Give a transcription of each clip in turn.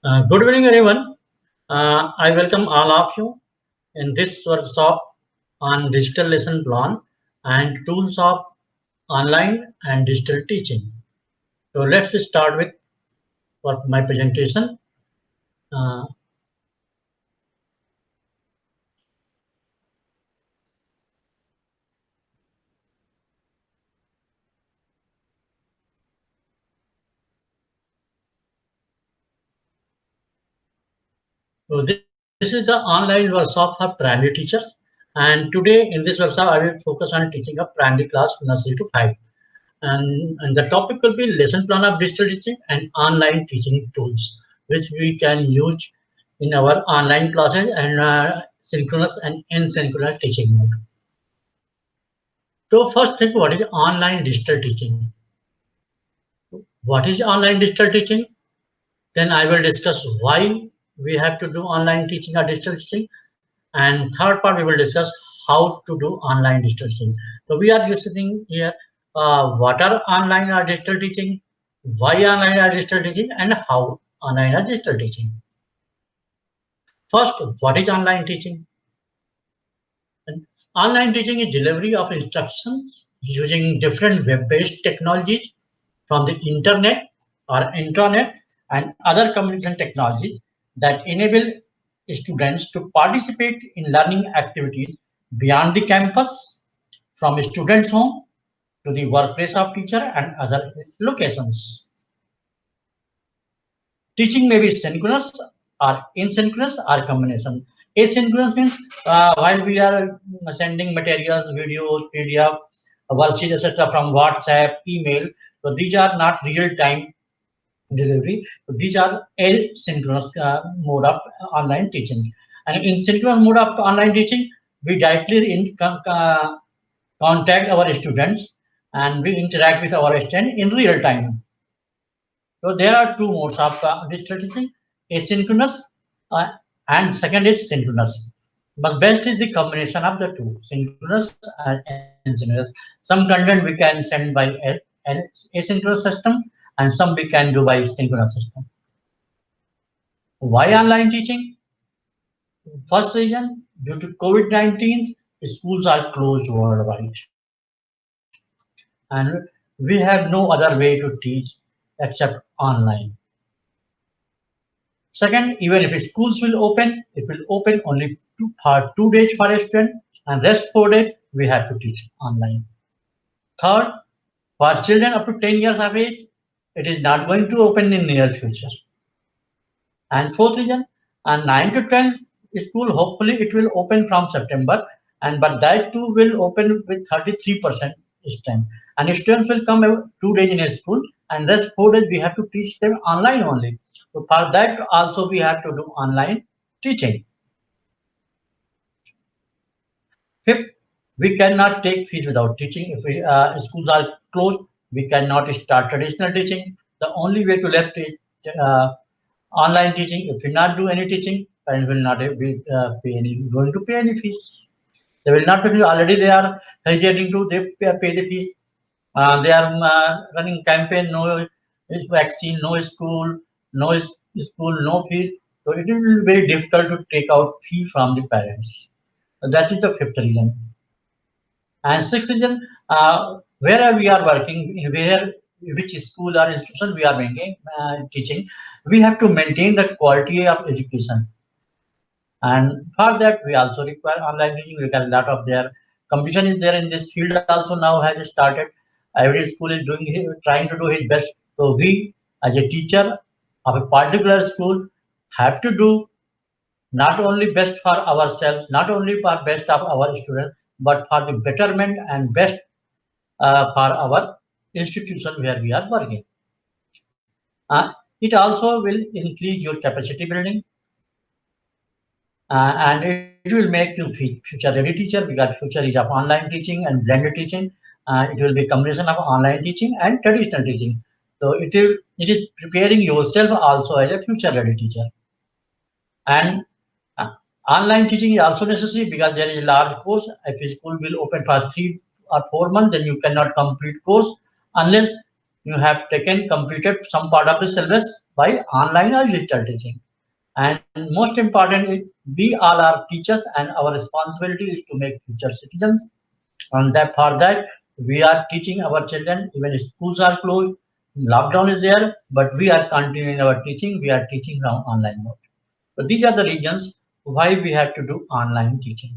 Good evening, everyone. I welcome all of you in this workshop on digital lesson plan and tools of online and digital teaching. So let's start with my presentation. Uh, this is the online workshop for primary teachers. And today in this workshop, I will focus on teaching a primary class nursery to 5. And the topic will be lesson plan of digital teaching and online teaching tools, which we can use in our online classes and synchronous and asynchronous teaching mode. So first thing, what is online digital teaching? What is online digital teaching? Then I will discuss why we have to do online teaching or digital teaching. And third part, we will discuss how to do online digital teaching. So we are discussing here what are online or digital teaching, why online or digital teaching, and how online or digital teaching. First, what is online teaching? And online teaching is delivery of instructions using different web-based technologies from the internet or intranet and other communication technologies that enable students to participate in learning activities beyond the campus, from a student's home to the workplace of teacher and other locations. Teaching may be synchronous or asynchronous or combination. Asynchronous means while we are sending materials, videos, PDF, worksheets, etc. from WhatsApp, email, so these are not real-time delivery. So these are asynchronous mode of online teaching. And in synchronous mode of online teaching, we directly contact our students and we interact with our students in real time. So there are two modes of digital teaching: asynchronous uh, and second is synchronous. But best is the combination of the two, synchronous and asynchronous. Some content we can send by an asynchronous system, and some we can do by synchronous system. Why online teaching? First reason, due to COVID-19, schools are closed worldwide, and we have no other way to teach except online. Second, even if schools will open, it will open only for 2 days for a student, and rest 4 days we have to teach online. Third, for children up to 10 years of age, it is not going to open in near future. And fourth reason, and 9 to 10 school, hopefully it will open from September, and but that too will open with 33% strength. And students will come 2 days in a school, and rest 4 days we have to teach them online only. So for that also we have to do online teaching. Fifth, we cannot take fees without teaching. If schools are closed, we cannot start traditional teaching. The only way to left is uh, online teaching. If we not do any teaching, parents will not pay any going to pay any fees. They will not pay. Already they are hesitating to pay the fees. They are running campaign. No vaccine, no school, school, no fees. So it will be very difficult to take out fee from the parents. That is the fifth reason. And sixth reason, where we are working, in where which school or institution we are making teaching, we have to maintain the quality of education. And for that, we also require online teaching because a lot of their competition is there in this field. Also now has started. Every school is trying to do his best. So we, as a teacher of a particular school, have to do not only best for ourselves, not only for best of our students, but for the betterment and best for our institution where we are working. It also will increase your capacity building and it will make you future ready teacher because future is of online teaching and blended teaching. It will be combination of online teaching and traditional teaching. So it is preparing yourself also as a future ready teacher. And online teaching is also necessary because there is a large course. If a school will open for 3 or 4 months, then you cannot complete course unless you have taken completed some part of the syllabus by online or digital teaching. And most important is we all are teachers and our responsibility is to make future citizens. And that for that we are teaching our children, even if schools are closed, lockdown is there, but we are continuing our teaching. We are teaching from online mode. So these are the reasons why we have to do online teaching.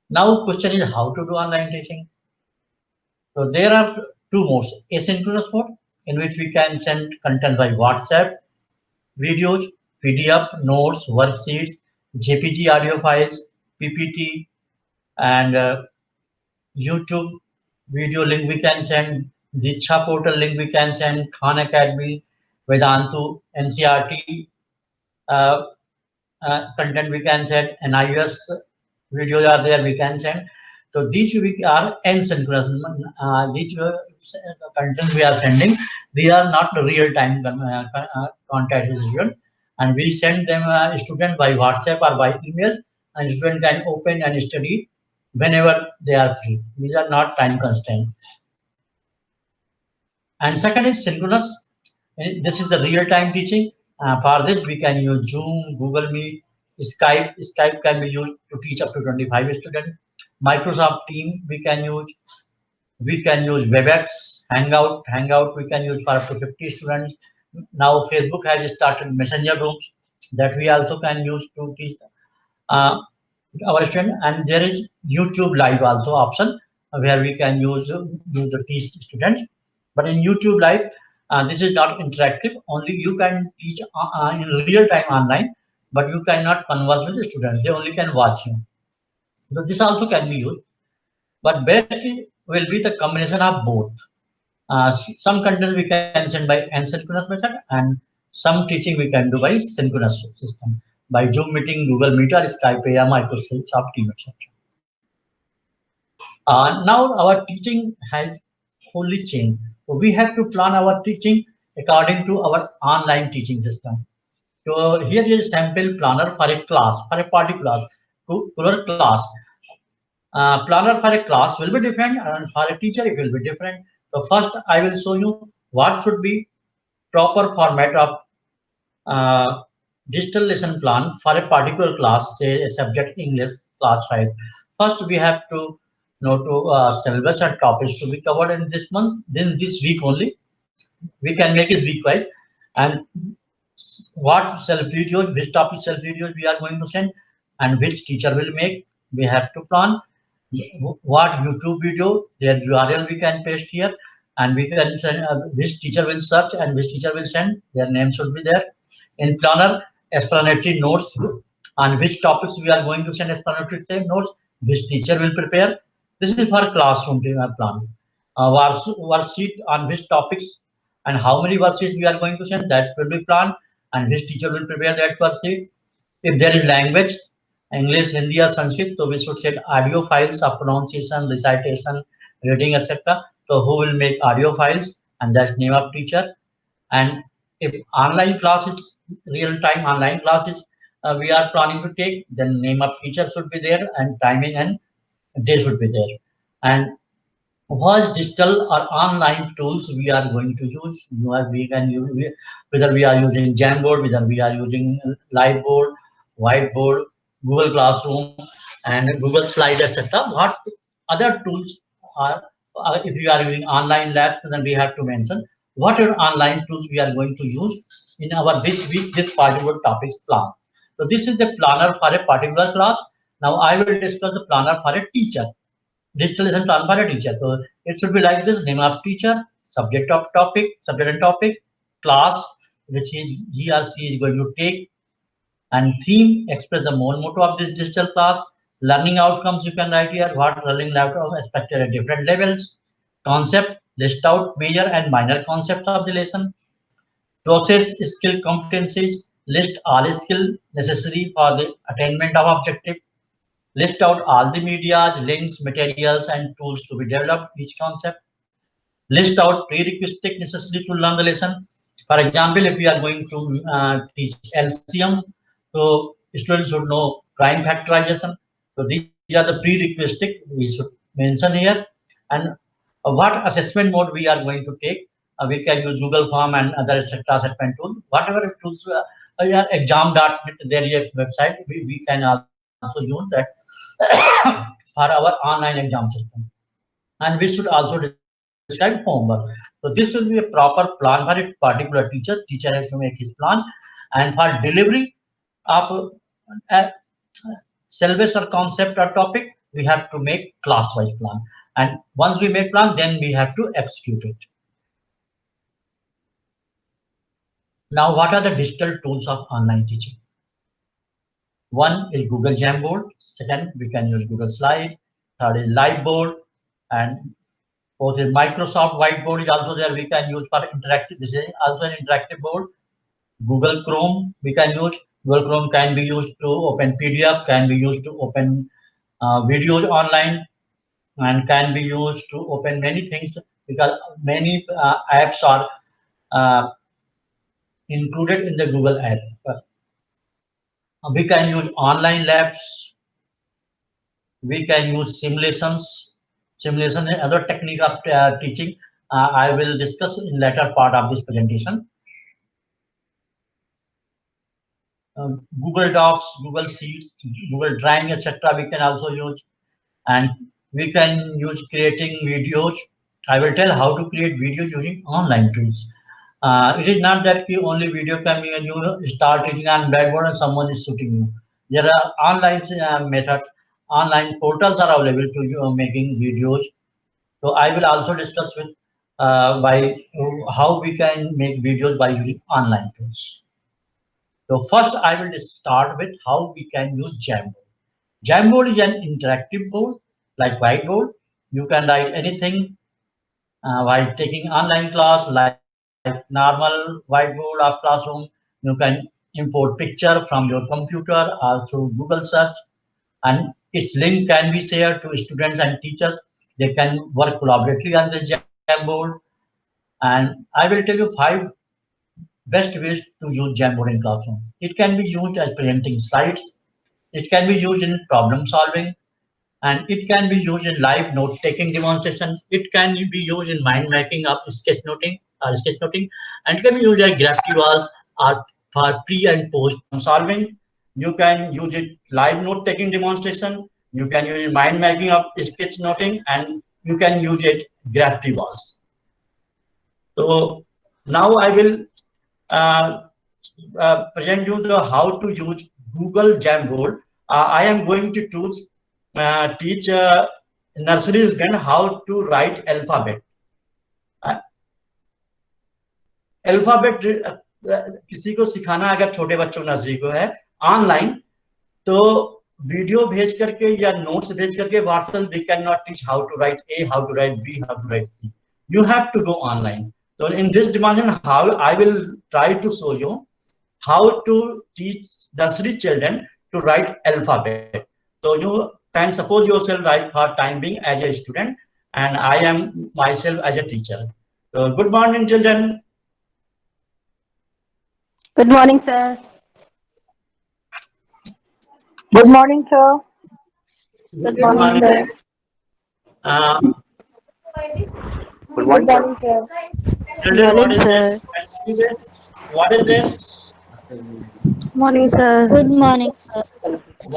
Now question is how to do online teaching. So there are two modes: asynchronous mode, in which we can send content by WhatsApp, videos, PDF, notes, worksheets, JPG audio files, PPT, and YouTube video link we can send, Diksha portal link we can send, Khan Academy, Vedantu, NCRT content we can send, NIS videos are there we can send. So these we are asynchronous. These content we are sending, they are not real time contact with the student, and we send them student by WhatsApp or by email, and student can open and study whenever they are free. These are not time constraint. And second is synchronous. This is the real-time teaching. For this, we can use Zoom, Google Meet, Skype. Skype can be used to teach up to 25 students. Microsoft Team we can use. We can use WebEx, Hangout. Hangout we can use for up to 50 students. Now Facebook has started messenger rooms that we also can use to teach uh, our student. And there is YouTube live also option where we can use the teach students. But in YouTube live, this is not interactive. Only you can teach in real time online, but you cannot converse with the students. They only can watch you. So this also can be used. But best will be the combination of both. Some content we can send by asynchronous method, and some teaching we can do by synchronous system, by Zoom meeting, Google Meet, or Skype, or Microsoft Teams, etc. Now our teaching has fully changed. So we have to plan our teaching according to our online teaching system. So here is a sample planner for a class, for a particular class. Planner for a class will be different, and for a teacher it will be different. So first I will show you what should be proper format of uh, digital lesson plan for a particular class, say a subject English class 5. First, we have to know to syllabus and topics to be covered in this month. Then this week only, we can make it week wise, and what self videos, which topic self videos we are going to send, and which teacher will make. We have to plan what YouTube video, their URL we can paste here, and we can send which teacher will search and which teacher will send. Their name should be there. In planner, explanatory notes on which topics we are going to send explanatory notes, which teacher will prepare. This is for classroom plan. Worksheet on which topics and how many worksheets we are going to send, that will be planned, and which teacher will prepare that worksheet. If there is language, English, Hindi, or Sanskrit, so we should set audio files of pronunciation, recitation, reading, etc. So who will make audio files, and that's name of teacher. And if online classes, real time online classes we are planning to take, then name of teacher should be there, and timing and day should be there. And what digital or online tools we are going to use. We can use, whether we are using Jamboard, whether we are using Liveboard, Whiteboard, Google Classroom, and Google Slide, etc. What other tools are, if we are using online labs, then we have to mention what are online tools we are going to use in our this week, this particular topics plan. So this is the planner for a particular class. Now I will discuss the planner for a teacher. Digital lesson plan for a teacher. So it should be like this: name of teacher, subject and topic, class which he or she is going to take, and theme express the main motto of this digital class. Learning outcomes you can write here, what learning outcomes expected at different levels. Concept, list out major and minor concepts of the lesson. Process skill competencies, list all skill necessary for the attainment of objective. List out all the media, links, materials, and tools to be developed, each concept. List out prerequisite necessary to learn the lesson. For example, if we are going to teach LCM, so students should know prime factorization. So these are the prerequisite we should mention here. And what assessment mode we are going to take. We can use Google Form and other etc. assessment tools. Whatever tools, yeah, exam.net, there is a website. We can also use that for our online exam system. And we should also describe homework. So this will be a proper plan for a particular teacher. Teacher has to make his plan, and for delivery of a syllabus or concept or topic, we have to make class-wise plan. And once we make plan, then we have to execute it. Now, what are the digital tools of online teaching? One is Google Jamboard. Second, we can use Google Slide. Third is Liveboard, and fourth is Microsoft Whiteboard is also there. We can use for interactive. This is also an interactive board. Google Chrome we can use. Google Chrome can be used to open PDF, can be used to open videos online, and can be used to open many things because many apps are uh, included in the Google app. We can use online labs. We can use simulations. Simulation and other technique of teaching. I will discuss in later part of this presentation. Google Docs, Google Sheets, Google Drawing, etc. We can also use, and we can use creating videos. I will tell how to create videos using online tools. It is not that only video can be and you start teaching on Blackboard and someone is shooting you. There are online methods, online portals are available to you making videos. So I will also discuss with by how we can make videos by using online tools. So first I will start with how we can use Jamboard. Jamboard is an interactive board like whiteboard. You can write anything while taking online class like normal whiteboard of classroom. You can import picture from your computer or through Google search, and its link can be shared to students and teachers. They can work collaboratively on this Jamboard. And I will tell you 5 best ways to use Jamboard in classroom. It can be used as presenting slides. It can be used in problem solving, and it can be used in live note taking demonstrations. It can be used in mind making of sketch noting, and it can be used as gravity walls or for pre and post solving. You can use it live note taking demonstration. You can use it mind making of sketch noting, and you can use it gravity walls. So now I will uh, present you the how to use Google Jamboard. I am going to teach nursery student how to write alphabet. Alphabet किसी को सिखाना अगर छोटे बच्चों nursery को है online, तो video भेज करके या नोट्स भेज करके WhatsApp we can not teach how to write A, how to write B, how to write C. You have to go online. So in this dimension, how I will try to show you how to teach nursery children to write alphabet. So you can suppose yourself right for time being as a student, and I am myself as a teacher. So good morning, children. Good morning, sir. Good morning, sir. Good morning, sir. Good morning, sir. Children, Morning, what is this? Morning, sir. Good morning, sir.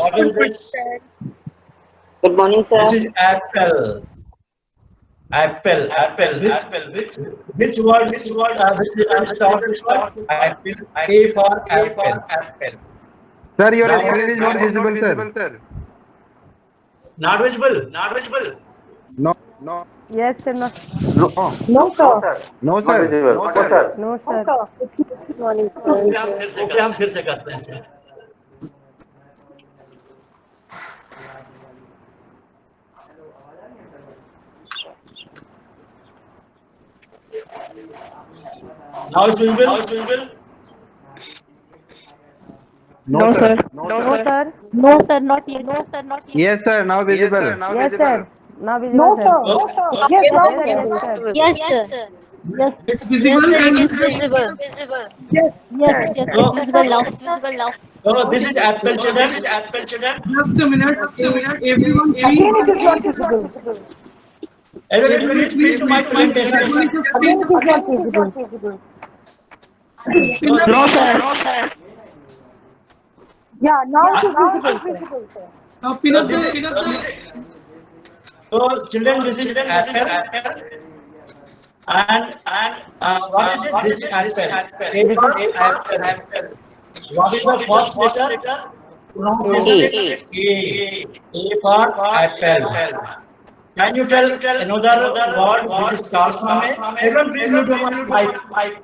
What is this? Good morning, sir. This is apple. Apple. Which word? Which start? Apple. A for apple. Sir, your Now, screen is not visible, sir. Not visible. No. Yes, sir. No, No. No, sir. No, sir. no, sir. Good morning, sir. हम फिर से करते हैं. Now it's visible. No, sir. No, sir. No, sir, not yet. No, sir, not yet. Yes, sir. Now visible. Yes, sir. Now visible, No, sir. sir. No, sir. Yes, now Yes, sir. Yes, sir. Yes. Yes, sir, it is visible. Yes. Yes, it's visible now. So this is apple, children. Just a minute. Everyone, Again, please. it is not visible. Everybody please speak to my presentation. Again, it is not visible. No, sir. Yeah, now it is visible, sir. So children, this is apple. And what is this? This is apple. A is apple. What is the first letter? Pronunciation A. A for apple. Can you tell another word which starts from A? Everyone please mute your mic.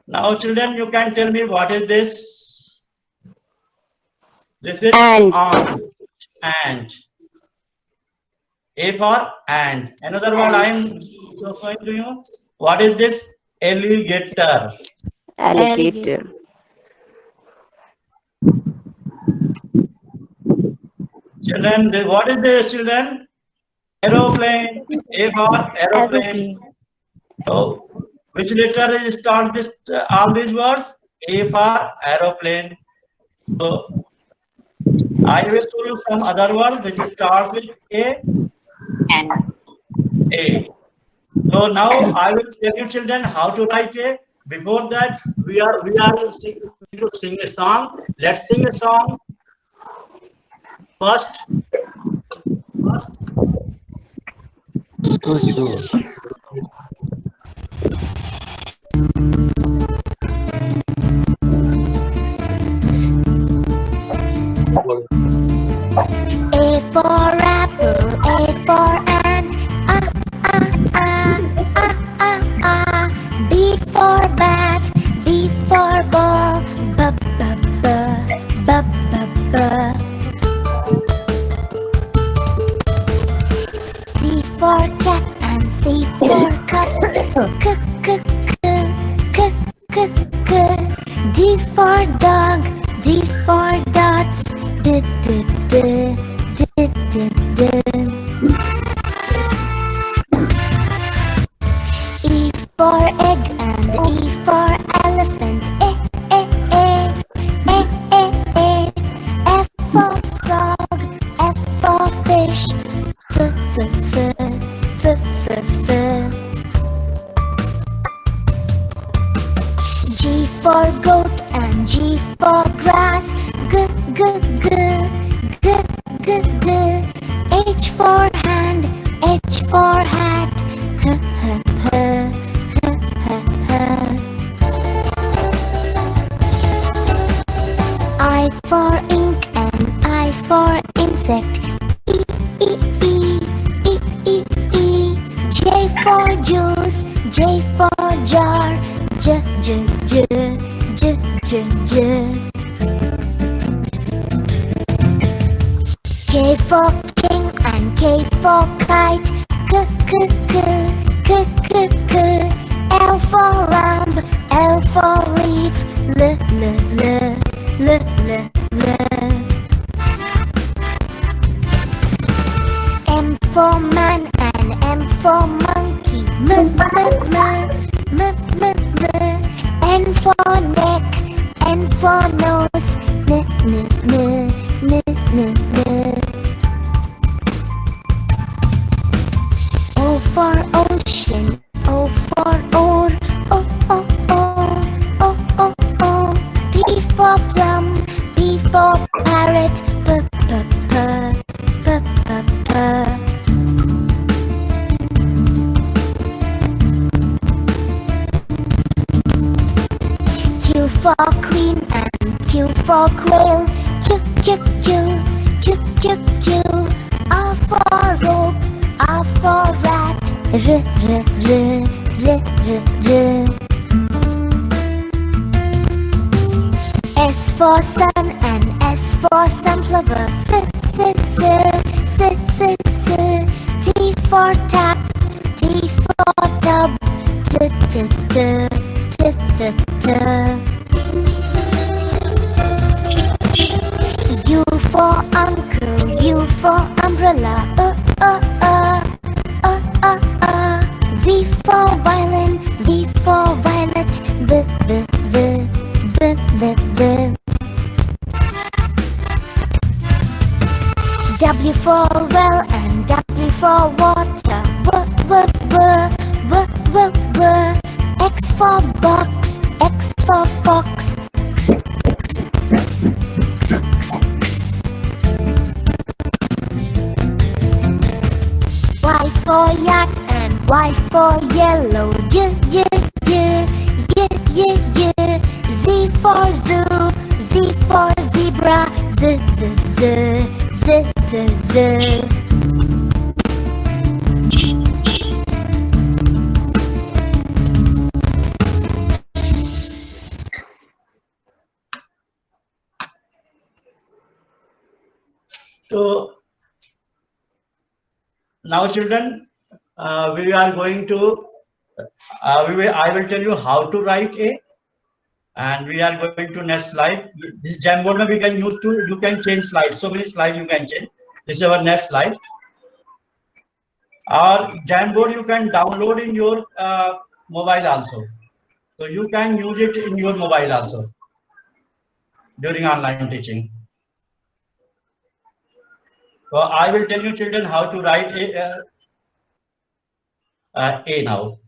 Now children, you can tell me what is this? This is Ant. Ant. A for ant. Another word I am showing to you. What is this? Alligator. Alligator. Children, what is this, children? Aeroplane. A for aeroplane. So, which letter start this all these words? A for aeroplane. So, I will show you some other words which starts with A. A. So now I will tell you, children, how to write A. Before that, we are going to sing a song. Let's sing a song first. A for apple, A for ant, B for bat, B for ball, b, C for cat and C for cup, D for dog, D for dots, d. E for egg and E for elephant, F for frog, F for fish, f. G for goat and G for grass, g. H for hand, H for hat, I for ink and I for insect, E. J for juice, J for jar, J. K for king and K for kite, L for lamb, L for leaf, L. M for man and M for monkey, N for neck, N for nose, n. O for ocean, O for oar, O. P for plum, P for parrot, p. Q for queen and Q for quail, Q. R for rope, R for rat, R. S for sun and S for sunflower, S. T for tap, T for tub, T. U for uncle, U for umbrella, V for violin, V for violet, V. W for well and W for water. W. X for box, X for fox. Y for yacht and Y for yellow. Z for zoo, Z for zebra. Z. So now, children, we are going to. I will tell you how to write a, and we are going to next slide. This Jamboard we can use to. You can change slides. So many slides you can change. This is our next slide. Our Jamboard you can download in your mobile also. So you can use it in your mobile also during online teaching. So I will tell you, children, how to write a now.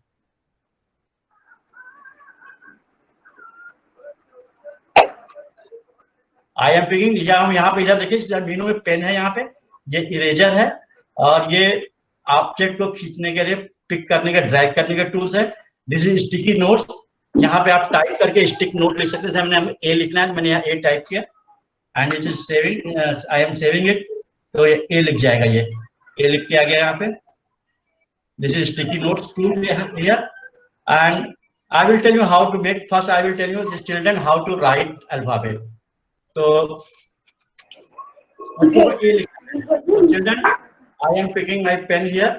I am picking, हम यहाँ पे इधर देखिए मीनू में pen है, यहाँ पे ये इरेजर है और ये ऑब्जेक्ट को खींचने के लिए पिक करने का ड्रैग करने का टूल्स है। दिस इज स्टिकी नोट्स, यहाँ पे आप टाइप करके स्टिक नोट लिख सकते हैं। हमने ए लिखना है, मैंने यहाँ ए टाइप किया and it is saving, I am saving it, तो ये ए लिख जाएगा, ये ए लिख के आ गया यहाँ पे। This is sticky notes tool here and I will tell you how to make, first I will tell you children how to write alphabet. तो children I am picking my pen here.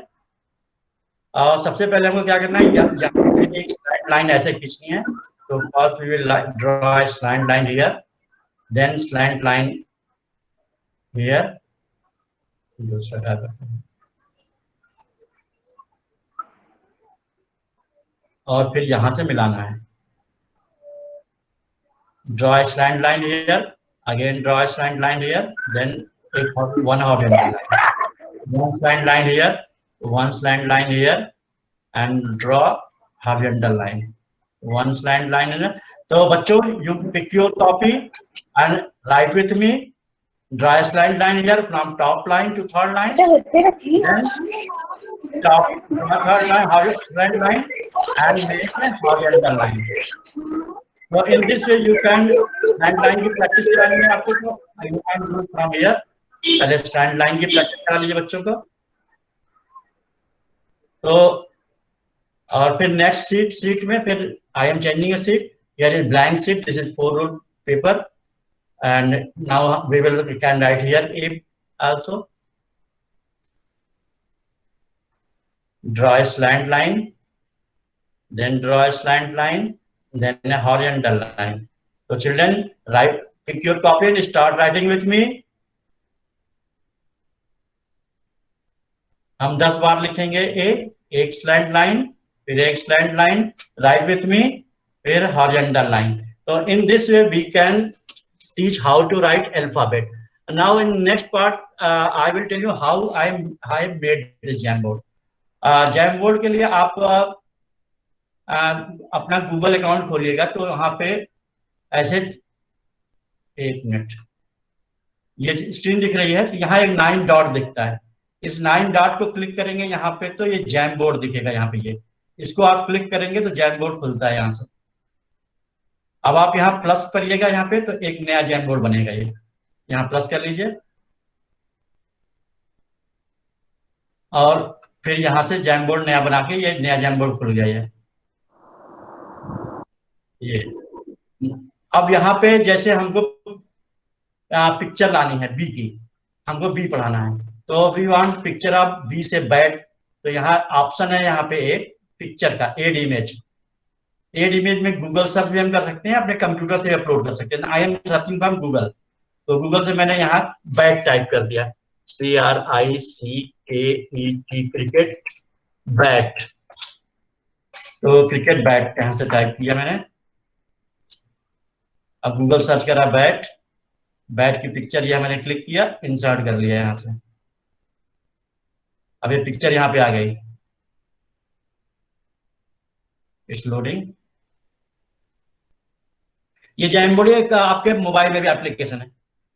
सबसे पहले हमको क्या करना है, यहाँ पे एक स्लैंट लाइन ऐसे खींचनी है। तो first we will draw a slant line here, then slant line here, दूसरा और फिर यहां से मिलाना है। Draw a slant line here, again draw a slant line here, then one horizontal line, one slant line here, one slant line here, and draw horizontal line, one slant line here. So बच्चों, you pick your copy and write with me. Draw a slant line here from top line to third line, then top third line, horizontal line, and make a horizontal line. So in this way you can stand line की practice कराएंगे आपको। तो you can do from here, पहले stand line की practice करा लीजिए बच्चों को। तो और फिर नेक्स्ट सीट में फिर I am changing a sheet, here is blank sheet, this is 4 row paper and now we can write here A also. Draw a slant line, then draw a slant line, then a horizontal line. So children, pick your copy and start writing with me. हम 10 बार लिखेंगे एक slant line, फिर एक slant line, write with me, फिर horizontal line. तो in this way we can teach how to write alphabet. Now in next part I will tell you how I made this Jamboard. Jamboard के लिए आप अपना Google account खोलिएगा, तो वहां पे ऐसे, एक मिनट, ये स्क्रीन दिख रही है, यहाँ एक 9 डॉट दिखता है, इस 9 डॉट को क्लिक करेंगे यहाँ पे तो ये जैमबोर्ड दिखेगा यहाँ पे। ये इसको आप क्लिक करेंगे तो जैमबोर्ड खुलता है यहाँ से। अब आप यहाँ प्लस करिएगा यहाँ पे तो एक नया जैमबोर्ड बनेगा। ये यहाँ प्लस कर लीजिए और फिर यहाँ से जैमबोर्ड नया बना के ये नया जैमबोर्ड खुल गया। ये अब यहाँ पे जैसे हमको पिक्चर लानी है बी की, हमको बी पढ़ाना है, तो we want picture of B से बैट, तो यहाँ ऑप्शन है यहाँ पे एक पिक्चर का, एड इमेज। एड इमेज में गूगल सर्च भी हम कर सकते हैं, अपने कंप्यूटर से अपलोड कर सकते हैं। I am searching from Google, तो गूगल से मैंने यहाँ बैट टाइप कर दिया, CRICKET, क्रिकेट बैट। तो क्रिकेट बैट यहाँ से टाइप किया मैंने। अब गूगल सर्च करा बैट, बैट की पिक्चर ये मैंने क्लिक किया, इंसर्ट कर लिया यहाँ से। अब ये पिक्चर यहाँ पे आ गई, इट्स लोडिंग। ये जैमबोर्ड आपके मोबाइल में भी एप्लीकेशन है,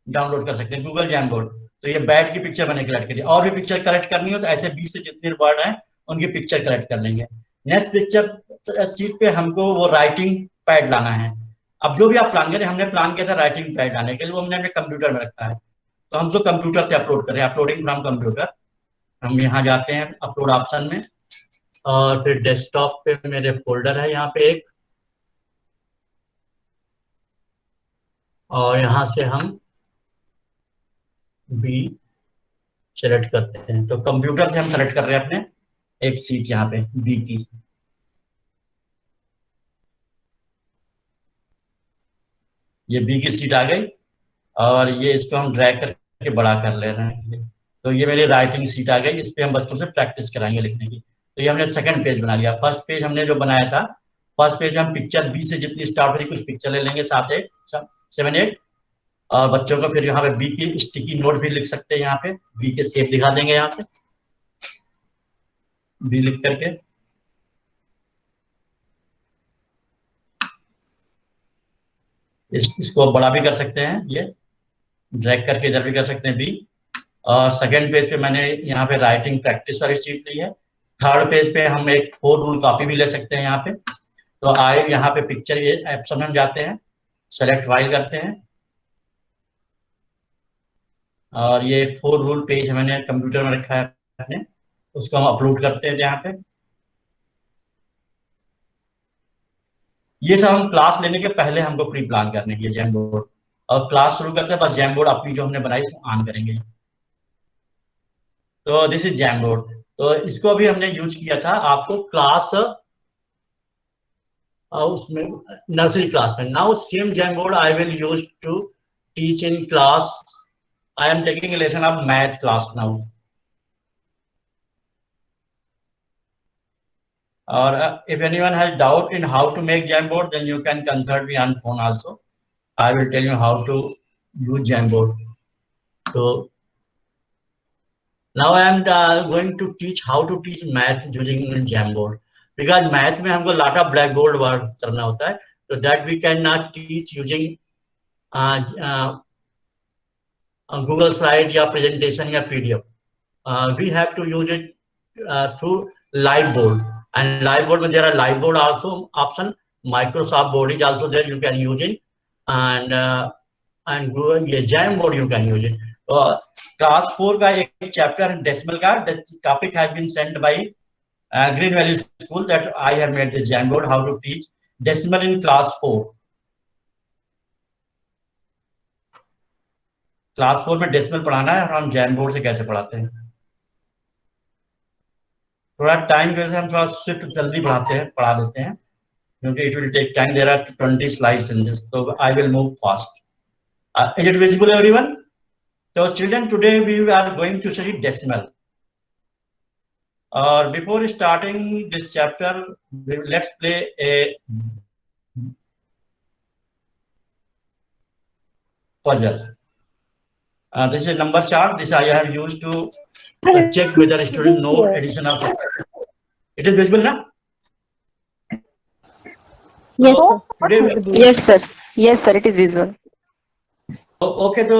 डाउनलोड कर सकते हैं, गूगल जैमबोर्ड। तो ये बैट की पिक्चर मैंने कलेक्ट करी। और भी पिक्चर कलेक्ट करनी हो तो ऐसे 20 से जितने वर्ड हैं उनकी पिक्चर कलेक्ट कर लेंगे। नेक्स्ट पिक्चर शीट पे हमको वो राइटिंग पैड लाना है। अब जो भी आप प्लान करें, हमने प्लान किया था राइटिंग पैड लाने के लिए, वो हमने अपने कंप्यूटर में रखा है। तो हम जो कंप्यूटर से अपलोड कर रहे हैं, अपलोडिंग फ्रॉम कंप्यूटर। हम यहाँ जाते हैं अपलोड ऑप्शन में, और फिर डेस्कटॉप पे मेरे फोल्डर है यहाँ पे एक, और यहाँ से हम बी सेलेक्ट करते हैं। तो कंप्यूटर से हम सेलेक्ट कर रहे हैं अपने एक सीट यहाँ पे बी की। ये बी की सीट आ गई, और ये इसको हम ड्रैग करके बड़ा कर ले रहे हैं। तो ये मेरी राइटिंग सीट आ गई, इस पे हम बच्चों से प्रैक्टिस कराएंगे लिखने की। तो ये हमने सेकंड पेज बना लिया। फर्स्ट पेज हमने जो बनाया था, फर्स्ट पेज में हम पिक्चर बी से जितनी स्टार्ट हो रही कुछ पिक्चर ले लेंगे, 7 8 और बच्चों को फिर यहाँ पे बी की स्टिकी नोट भी लिख सकते हैं। यहाँ पे बी के शेप दिखा देंगे, यहाँ पे बी लिख करके। इसको बड़ा भी कर सकते हैं, ये ड्रैग करके इधर भी कर सकते हैं बी। और सेकंड पेज पे मैंने यहाँ पे राइटिंग प्रैक्टिस वाली शीट ली है। थर्ड पेज पे हम एक 4 रूल कॉपी भी ले सकते हैं यहाँ पे। तो आए यहाँ पे पिक्चर, ये ऑप्शन में हम जाते हैं, सेलेक्ट फाइल करते हैं, और ये 4 रूल पेज मैंने कंप्यूटर में रखा है अपने, उसको हम अपलोड करते हैं यहाँ पे। ये सब हम क्लास लेने के पहले हमको प्री प्लान करने की जैमबोर्ड, और क्लास शुरू करते हैं बस जैमबोर्ड अपनी जो हमने बनाई उसको ऑन करेंगे। तो दिस इज जैमबोर्ड। तो इसको भी हमने यूज किया था आपको क्लास उसमें, नर्सरी क्लास में। Now same jamboard I will use to teach in class. I am taking a lesson of math class now. Or if anyone has doubt in how to make Jamboard, then you can consult me on phone also. I will tell you how to use Jamboard. So now I am going to teach how to teach math using Jamboard, because math में हमको lot of blackboard work करना होता है, so that we cannot teach using Google slide या presentation या PDF. We have to use it through live board. And live board, when there are live board also option, Microsoft board is also there, you can use it, and Google Jamboard you can use it. Class 4 का एक chapter decimal का, the topic has been sent by Green Valley School, that I have made this Jamboard how to teach decimal in class 4. Class 4 में decimal पढ़ाना है, और हम जैमबोर्ड से कैसे पढ़ाते हैं। थोड़ा टाइम की वजह से हम थोड़ा स्विफ्ट जल्दी पढ़ा देते हैं, क्योंकि it will take time. There are 20 slides in this, तो I will move fast. Is it visible everyone? तो children, today we are going to study decimal. और before starting this chapter, let's play a puzzle. This is a number chart. This I have used to check whether a student know addition of subtraction. It is visible now? Yes, sir. Today Yes, sir. Yes, sir. It is visible. Okay, so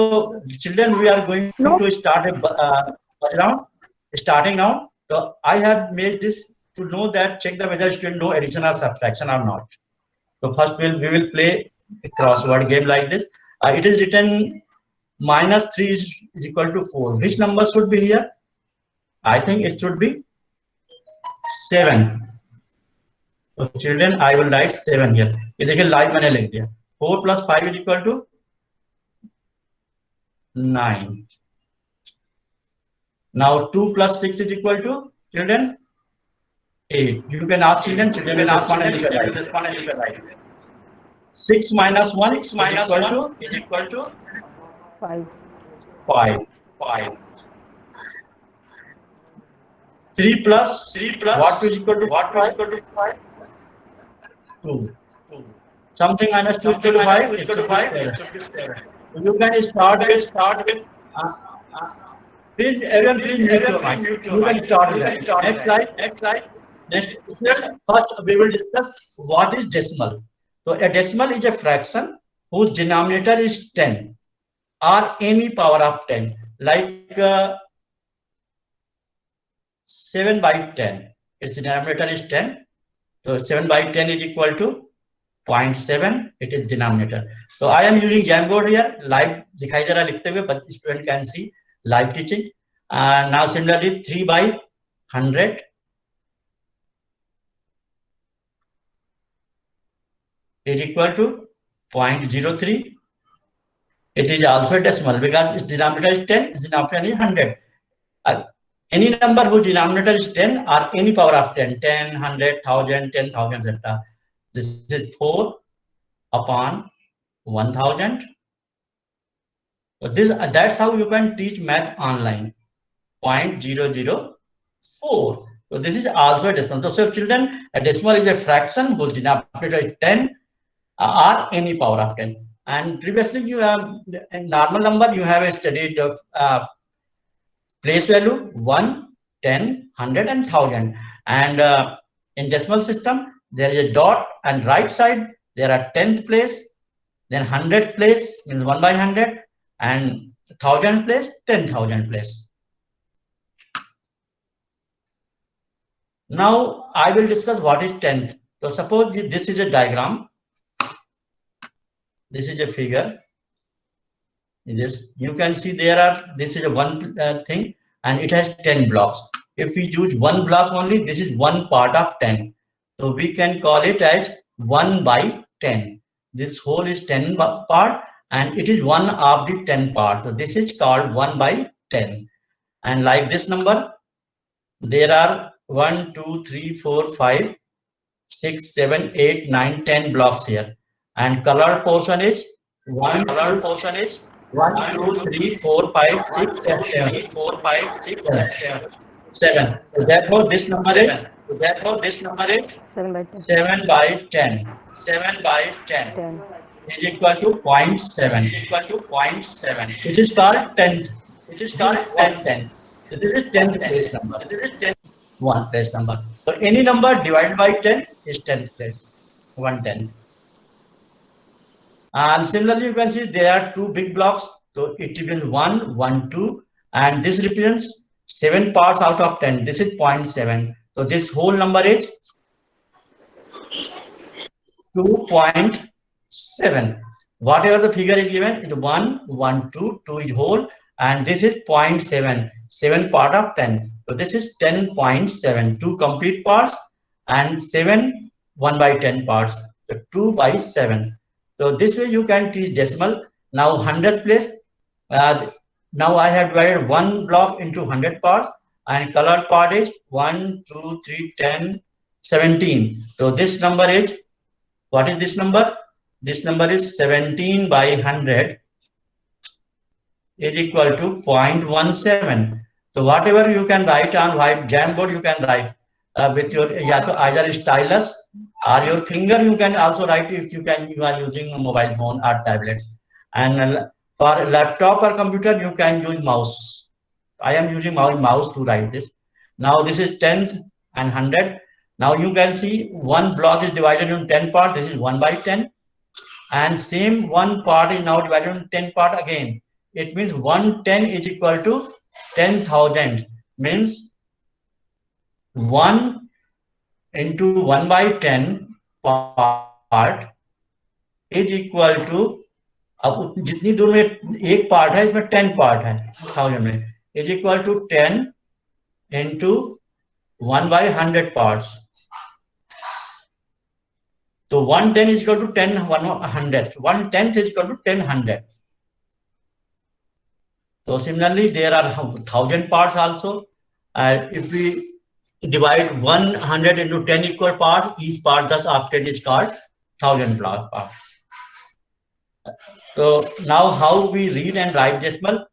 children, we are going to start a puzzle round. Starting now. So I have made this to know that check the whether student know addition or subtraction or not. So first we will play a crossword game like this. It is written -3 is equal to 4. Which number should be here? I think it should be 7. So children, I will write 7 here. ये देखिए live मैंने लिख दिया। 4 + 5 is equal to 9. Now 2 + 6 is equal to, children, 8. You can ask children. Children can ask one and write. 6 - 1 is equal to 5. 3 + what is equal to 5? 2. Something -2 is equal to 5. It should be 7. You can start with. Please, everyone, please mute your mic. You can start with that. Next slide. Next, first we will discuss what is decimal. So a decimal is a fraction whose denominator is 10 or any power of 10, like 7 by 10. Its denominator is 10. So 7 by 10 is equal to 0.7. It is denominator. So I am using Jamboard here. Live दिखाई दे रहा लिखते हुए, but student can see live teaching. And now similarly 3 by 100 is equal to 0.03. It is also a decimal because its denominator is 10, its denominator is 100. Any number whose denominator is 10 or any power of 10, 10, 100, 1000, 10,000, etc. This is 4 upon 1000. So that's how you can teach math online. 0.004. So this is also a decimal. So children, a decimal is a fraction whose denominator is 10 or any power of 10. And previously you have a normal number, you have studied place value 1, 10, 100 and 1000. And in decimal system, there is a dot, and right side there are 10th place, then 100th place means 1 by 100, and 1000 place, 10,000 place. Now I will discuss what is 10th. So suppose this is a diagram. This is a figure. This you can see this is a one thing, and it has 10 blocks. If we use one block only, this is one part of 10. So we can call it as 1 by 10. This whole is 10 part, and it is one of the 10 parts. So this is called 1 by 10. And like this number, there are 1, 2, 3, 4, 5, 6, 7, 8, 9, 10 blocks here. And colored portion is 1, 2, 3, 4, 5, 6, 7. So therefore this number is 7 by 10. 7 by 10 is equal to 0.7. It is called 10th. It is called 10th. So this is 10th place number. This is 10th one place number. So any number divided by 10 is 10th place. 110. And similarly, you can see there are two big blocks. So it represents 1, 1, 2, and this represents 7 parts out of 10. This is 0.7. So this whole number is 2.7. Whatever the figure is given, it is 1, 1, 2, 2 is whole, and this is 0.7, 7 part of 10. So this is 10.7, 2 complete parts, and 7 1 by 10 parts. So 2 by 7. So this way you can teach decimal. Now 100th place. Now I have divided one block into 100 parts, and colored part is 1, 2, 3, 10, 17. So this number is, what is this number? This number is 17 by 100 is equal to 0.17. So whatever you can write on white Jamboard, you can write with your either stylus or your finger. You can also write if you are using a mobile phone or tablet. And for laptop or computer, you can use mouse. I am using my mouse to write this. Now this is 10th and 100. Now you can see one block is divided into 10 parts. This is 1 by 10. And same one part is now divided into 10 parts again. It means 110 is equal to 10,000. Means 1 into 1 by 10 part is equal to, अब जितनी दूर में एक part है इसमें 10 part है 1000 में, is equal to 10 into 1 by 100 parts. So 110 is equal to 10 100. 1/10 is equal to 10 hundredths. So similarly, there are 1000 parts also. If we divide 100 into 10 equal parts, each part thus after is called 1000 block part. So now how we read and write decimal?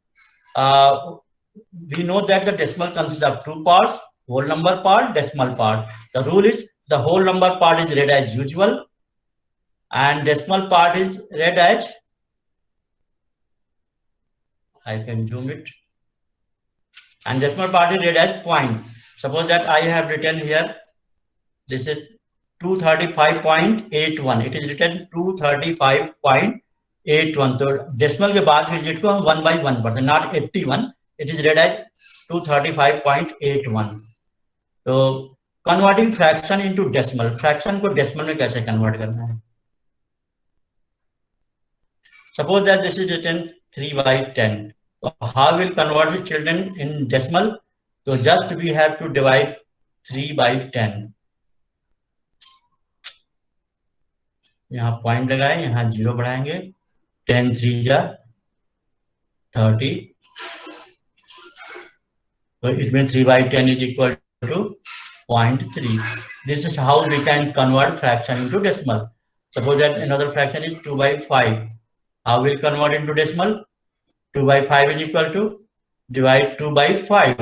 We know that the decimal consists of two parts, whole number part, decimal part. The rule is the whole number part is read as usual, and decimal part is read as I can zoom it. And decimal part is read as point. Suppose that I have written here, this is 235.81. It is written 235.81. So decimal के बाद digit को हम 1 by 1 पढ़ते हैं, not 81. It is read as 235.81. So converting fraction into decimal. Fraction को decimal में कैसे convert करना है? Suppose that this is written 3 by 10. So how will convert the children in decimal? So just we have to divide 3 by 10. यहाँ point लगाए, यहाँ 0 बढ़ाएंगे, 10 3 जा 30. So it means 3 by 10 is equal to 0.3. This is how we can convert fraction into decimal. Suppose that another fraction is 2 by 5. How will convert into decimal? 2 by 5 is equal to divide 2 by 5.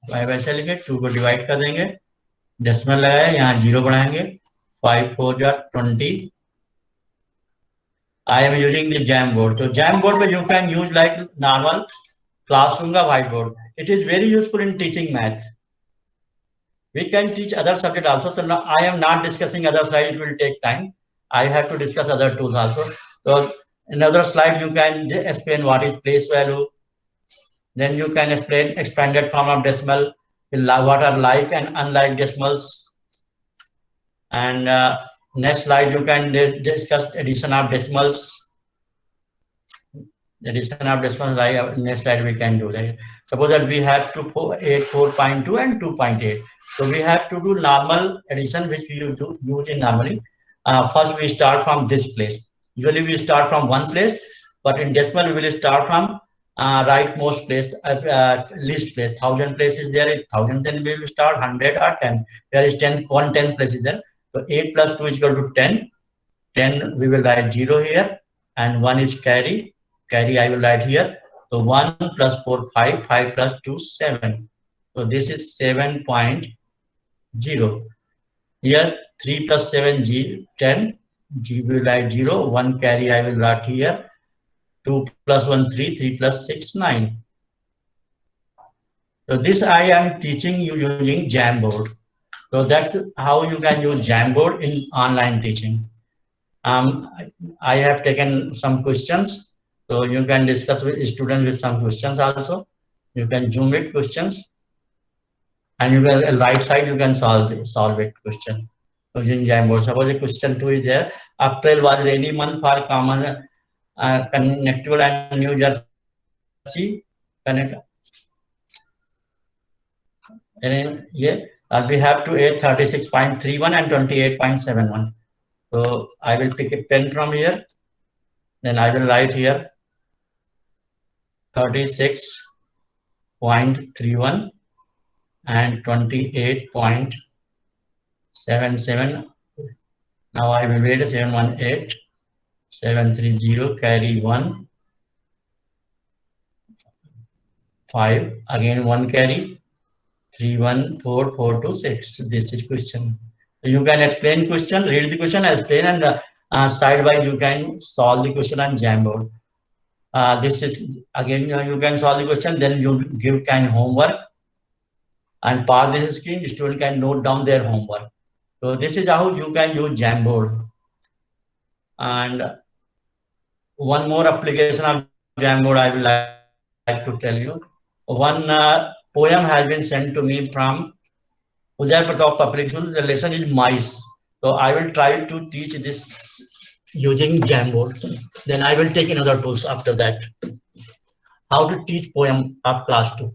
5 ऐसे लिखे, 2 को divide कर देंगे, decimal लगाया, यहाँ 0 बढ़ाएंगे, 5 4 जा 20. I am using the Jamboard. So Jamboard पे you can use like normal classroom का whiteboard. It is very useful in teaching math. We can teach other subject also. So now I am not discussing other slide. It will take time. I have to discuss other tools also. So another slide you can explain what is place value. Then you can explain expanded form of decimal, what are like and unlike decimals. And next slide you can discuss addition of decimals. Addition of decimals, like next slide we can do that. Suppose that we have 4.2 and 2.8. So we have to do normal addition, which we use in normally. First we start from this place. Usually we start from one place, but in decimal we will start from rightmost place, least place. 1000 place is there. 1000, then we will start 100 or 10. There is 10, 110 place is there. So 8 plus 2 is equal to 10. 10 we will write 0 here, and 1 is carry. Carry I will write here. So 1 plus 4 5, 5 plus 2 7. So this is 7.0. Here 3 plus 7 G 10. G will write 0. 1 carry I will write here. 2 plus 1 3, 3 plus 6 9. So this I am teaching you using Jamboard. So that's how you can use Jamboard in online teaching. I have taken some questions, so you can discuss with students with some questions also. You can zoom it questions, and you can right side you can solve it question using Jamboard. Suppose question 2 is there. April was rainy month for common Connecticut and New Jersey. And yeah, we have to add 36.31 and 28.71. So I will pick a pen from here. Then I will write here 36.31 and 28.77. Now I will write 718, 730, carry 1, 5, again 1 carry, 3 1 4 4 2 6. This is question. You can explain question, read the question, explain, and side by you can solve the question on Jamboard. This is again you can solve the question, then you give kind homework and pass this screen. The student can note down their homework. So this is how you can use Jamboard. And one more application of Jamboard I would like to tell you. One poem has been sent to me from Uday Pratap Public School. The lesson is mice. So I will try to teach this using Jamboard. Then I will take another tools after that. How to teach poem of class 2.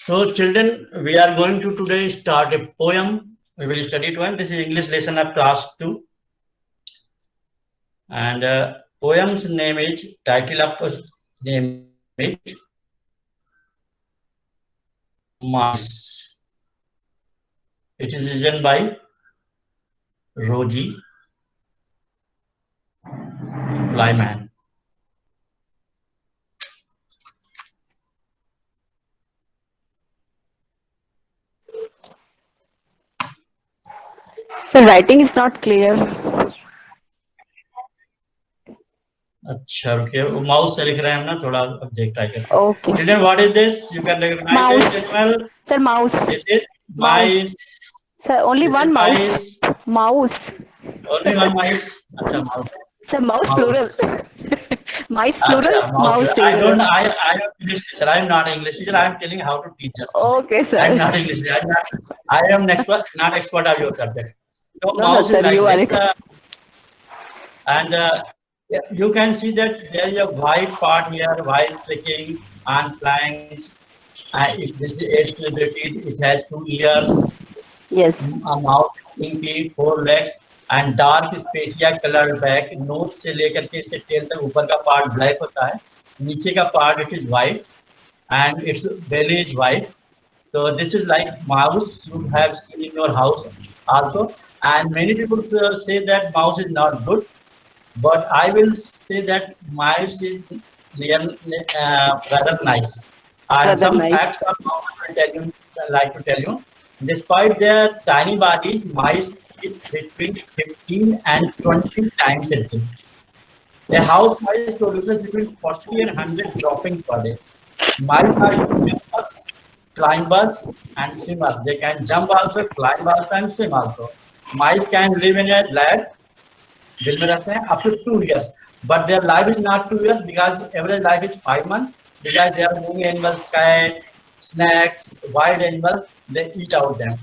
So children, we are going to today start a poem. We will study it one. This is English lesson of class 2. And poem's name is, title of the name is Mice. It is written by Rosie Lyman. Sir, writing is not clear. अच्छा रुकिए, वो mouse से लिख रहे हैं हम ना, थोड़ा अब देख ट्राई करते हैं. Okay. Children, what is this? You can recognize Mouse. it as well. Sir, mouse. This is mice. Sir, only This one is mouse. Mouse. Only one mice. अच्छा mouse. Sir, mouse Mouse. plural. Mice plural. अच्छा, Mouse I singular. don't. I am English teacher. I am not English teacher. I am telling how to teach. Okay, sir. I am not English teacher. I am not expert of your subject. So No, mouse sir, is like you are this, and you can see that there is a white part here, white tricking and planks. This is age to the teeth. It has 2 ears, Yes. a mouth, pinky, 4 legs, and dark sepia coloured back. Nose से लेकर के इसके tell तक ऊपर का part black होता है, नीचे का part it is white and its belly is white. So this is like mouse you have seen in your house also, and many people say that mouse is not good, but I will say that mouse is rather nice. And Rather some nice. facts of mouse I will tell you, like to tell you. Despite their tiny body, mice eat between 15 and 20 times a day. A house mice produces between 40 and 100 droppings per day. Mice are jumpers, climbers, and swimmers. They can jump also, climb also, and swim also. Mice can live in a lab, bill mein rehte hain, up to 2 years. But their life is not 2 years because average life is 5 months. Because they are moving animals, cat, snakes, wild animals, they eat out them.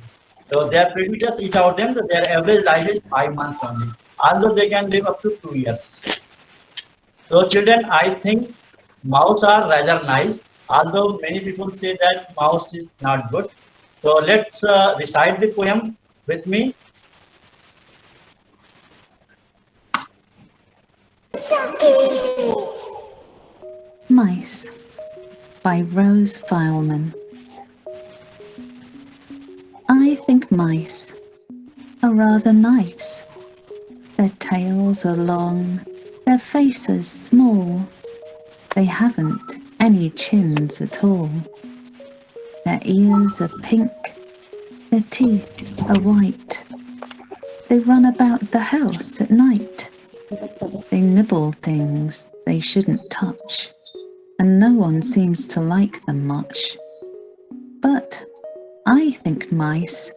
So their predators eat out them. So their average life is 5 months only. Although they can live up to 2 years. So children, I think mouse are rather nice, although many people say that mouse is not good. So let's recite the poem with me. Mice by Rose Fileman. I think mice are rather nice. Their tails are long, their faces small. They haven't any chins at all. Their ears are pink, their teeth are white. They run about the house at night. They nibble things they shouldn't touch, and no one seems to like them much. But I think mice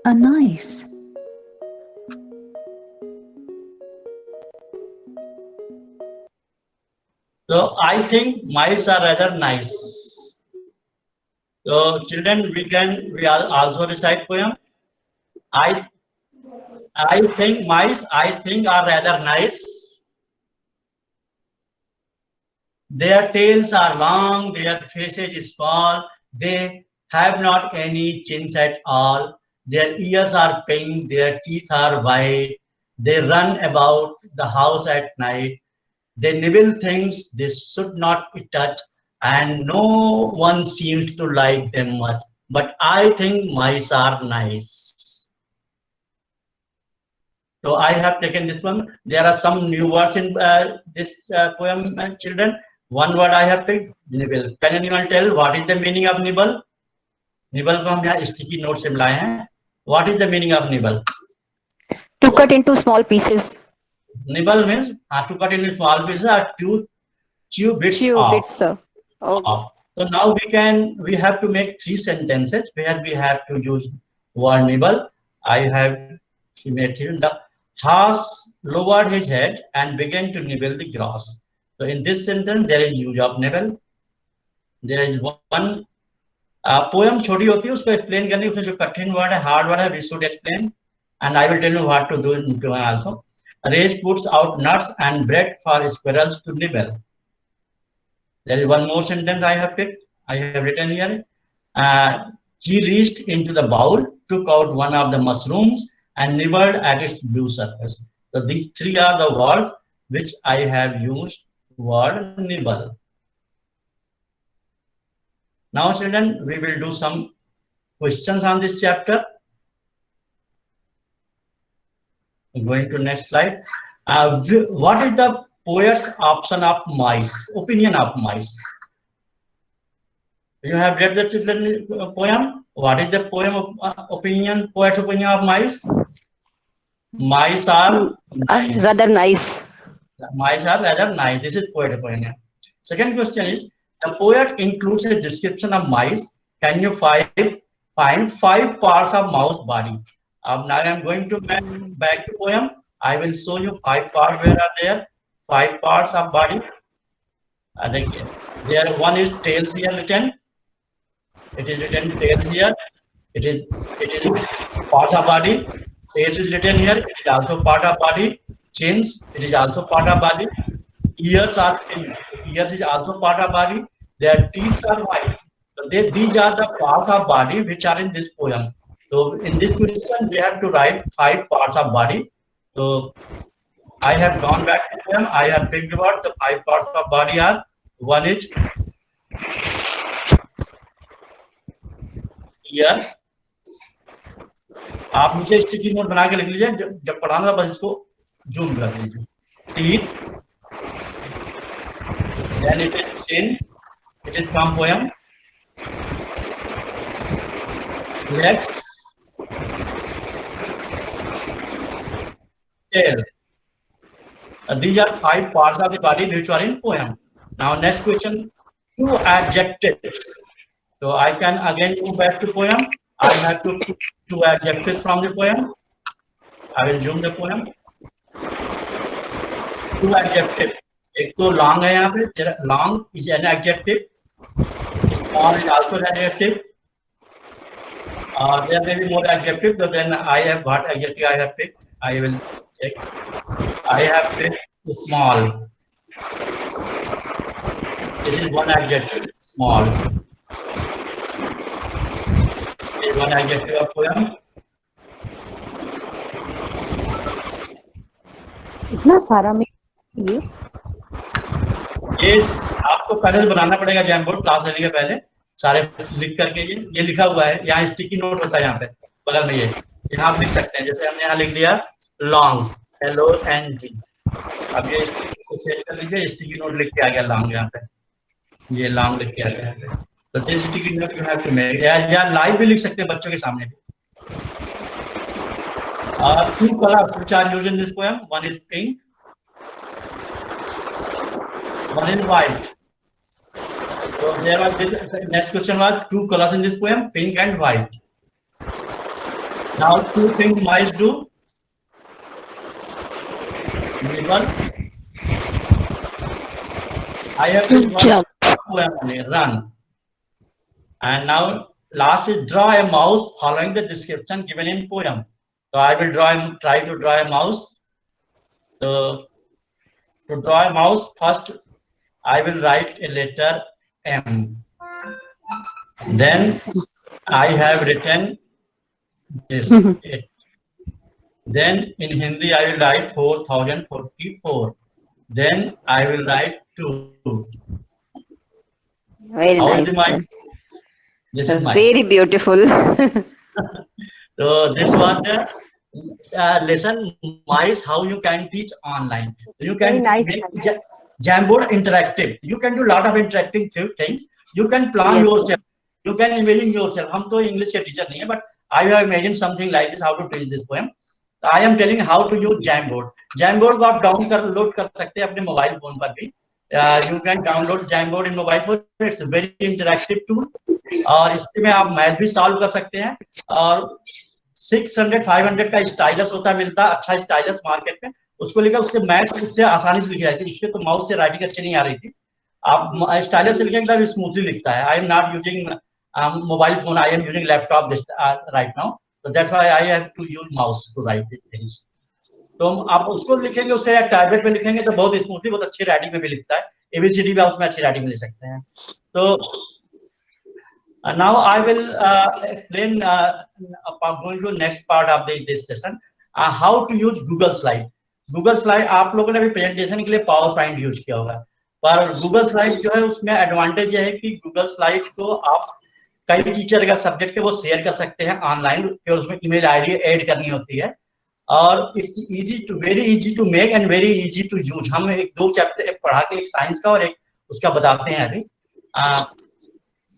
are nice. So I think mice are rather nice. So children, we also recite poem. I think mice, I think, are rather nice. Their tails are long, their faces is small, they have not any chins at all. Their ears are pink, their teeth are white. They run about the house at night. They nibble things they should not be touched, and no one seems to like them much. But I think mice are nice. So I have taken this one. There are some new words in this poem, children. One word I have picked, nibble. Can anyone tell what is the meaning of nibble? Nibble को हम यहाँ sticky note से मिलाए हैं. What is the meaning of nibble? To cut into small pieces. Nibble means to cut into small pieces or to chew bits Chew off. bits, sir. Okay. So now we have to make 3 sentences where we have to use word nibble. I have made 3. The horse lowered his head and began to nibble the grass. So in this sentence there is use of nibble. There is one poem छोटी होती है, उसको explain करने के जो कठिन word है, hard word है, we should explain, and I will tell you what to do in poem also. Race puts out nuts and bread for squirrels to nibble. There is one more sentence I have picked. I have written here. He reached into the bowl, took out one of the mushrooms, and nibbled at its blue surface. So these three are the words which I have used. Word nibble. Now, children, we will do some questions on this chapter. Going to next slide. What is the poet's option of mice? Opinion of mice. You have read the children poem. What is the poem of opinion? Poet's opinion of mice. Mice are nice. Rather nice. Mice are rather nice. This is poet opinion. Second question is, the poet includes a description of mice. Can you find 5 parts of mouse body? Now I am going to back to poem. I will show you 5 parts. Where are there? 5 parts of body. I think there one is tails here written. It is written tails here. It is part of body. Face is written here. It is also part of body. Chins. It is also part of body. Ears are pink. Ears is also part of body. Their teeth are white. So these are the parts of body which are in this poem. So in this question, we have to write 5 parts of body. So I have gone back to poem. I have picked about the 5 parts of body are. One is ear. आप नीचे sticky note बना के लिख लीजिए, जब पढ़ाऊंगा बस इसको जूम कर लीजिए. Teeth. Then it is chin. It is from poem. Legs. Tail. These are 5 parts of the body which are in poem. Now next question, 2 adjectives. So I can again go back to poem. I have to put 2 adjectives from the poem. I will zoom the poem. 2 adjectives. एक तो long है यहाँ पे. Long is an adjective. Small is also an adjective. There may be more adjectives, but then I have what adjective I have picked. I will check. I have picked small. It is one adjective. Small. It is one adjective of poem. इतना सारा में ये आपको पहले बनाना पड़ेगा जैमबोर्ड class लेने के पहले सारे लिख करके. ये लिखा हुआ है यहाँ, स्टिकी नोट होता है यहाँ पे बगल में. ये यहाँ आप लिख सकते हैं. जैसे हमने यहाँ लिख दिया लॉन्ग, LONG. अब ये सेट कर लीजिए. स्टिकी नोट लिख के आ गया लॉन्ग यहाँ पे. ये लॉन्ग लिख के आ गया यहाँ पे. तो this sticky note you have to make. या लाइव भी लिख सकते हैं बच्चों के सामने भी. 2 colors which are used in this poem. One is pink. One is white. So there was this. Next question was 2 colors in this poem, pink and white. Now 2 things mice do. Nibble. I have to poem only, run. And now last is draw a mouse following the description given in poem. So I will try to draw a mouse. So to draw a mouse, first I will write a letter M. Then I have written this. Then in Hindi I will write 4044. Then I will write 2. Very How nice. is my? This is my. Very beautiful. So this was the lesson mice how you can teach online. You can Very nice. make Jamboard interactive. You can do a lot of interactive things. You can plan Yes. yourself. You can imagine yourself. हम तो English के teacher नहीं है, but I have imagined something like this how to teach this poem. I am telling how to use Jamboard. Jamboard को आप download कर सकते हैं अपने मोबाइल फोन पर भी. You can download Jamboard in mobile phone. It's a very interactive tool. और इससे में आप मैथ भी सॉल्व कर सकते हैं. और 600-500 का स्टाइलस होता है, मिलता अच्छा स्टाइलस मार्केट में. उसको लेकर उससे मैथ इससे आसानी से लिखी जाती है. इसके तो माउस से राइटिंग अच्छी नहीं आ रही थी. आप स्टाइलस से लिखेंगे तब स्मूथली लिखता है. I am not using mobile phone. I am using laptop right now. So that's why I have to use mouse to write these things. तो आप उसको लिखेंगे, उससे या टैबलेट में लिखेंगे तो बहुत स्मूथली, बहुत अच्छी राइटिंग में भी लिखता है. ABCD भी आप उसमें अच्छी राइटिंग में लिख सकते हैं. तो Now I will explain about going to next part of this session, how to use Google Slide. Google Slide आप लोगों ने भी प्रेजेंटेशन के लिए पावर पॉइंट यूज किया होगा, पर गूगल स्लाइड जो है उसमें एडवांटेज है कि गूगल स्लाइड को आप कई टीचर का सब्जेक्ट है वो शेयर कर सकते हैं ऑनलाइन, फिर उसमें ईमेल आईडी ऐड करनी होती है और it's easy to very easy to make and very easy to use. हम एक दो चैप्टर पढ़ा के, एक साइंस का और एक उसका बताते हैं अभी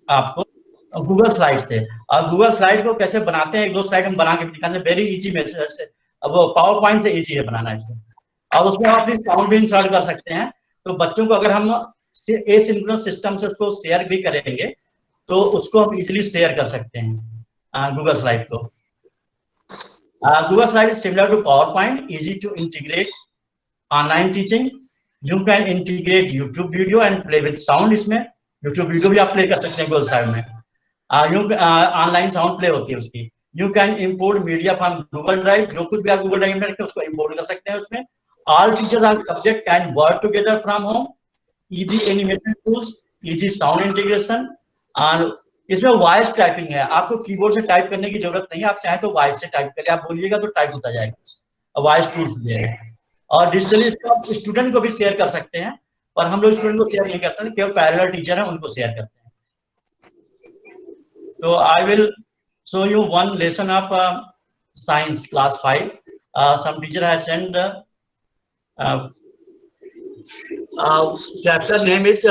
आपको गूगल स्लाइड से। और गूगल स्लाइड को कैसे बनाते हैं, एक दो स्लाइड हम बना के दिखाते हैं वेरी इजी मेथड से। अब पावर पॉइंट से इजी है बनाना इसमें, और उसमें आप अपनी साउंड भी इंसर्ट कर सकते हैं। तो बच्चों को अगर हम एसिंक्रोनस सिस्टम से उसको शेयर भी करेंगे तो उसको हम इजीली शेयर कर सकते हैं गूगल स्लाइड को। Google slide is similar to PowerPoint, easy to integrate online teaching. You can integrate YouTube video and play with sound. इसमें यूट्यूब वीडियो भी आप प्ले कर सकते हैं गूगल स्लाइड में, ऑनलाइन साउंड प्ले होती है उसकी। You can import media from Google Drive, जो कुछ भी आप गूगल ड्राइव में रखें उसको इंपोर्ट कर सकते हैं उसमें। All teachers and subject can work together from home. Easy animation tools, easy sound integration, और इसमें वॉइस टाइपिंग है। आपको कीबोर्ड से टाइप करने की जरूरत नहीं है, आप चाहे तो वॉइस से टाइप करिए, आप बोलिएगा तो टाइप होता जाएगा, वॉइस टूल्स दे रहे हैं। और डिजिटली इसको आप स्टूडेंट को भी शेयर कर सकते हैं, पर हम लोग स्टूडेंट को शेयर नहीं करते हैं, केवल पैरेलल टीचर है उनको शेयर करते हैं। तो I will show you one lesson of science class 5. Some teacher has sent chapter name is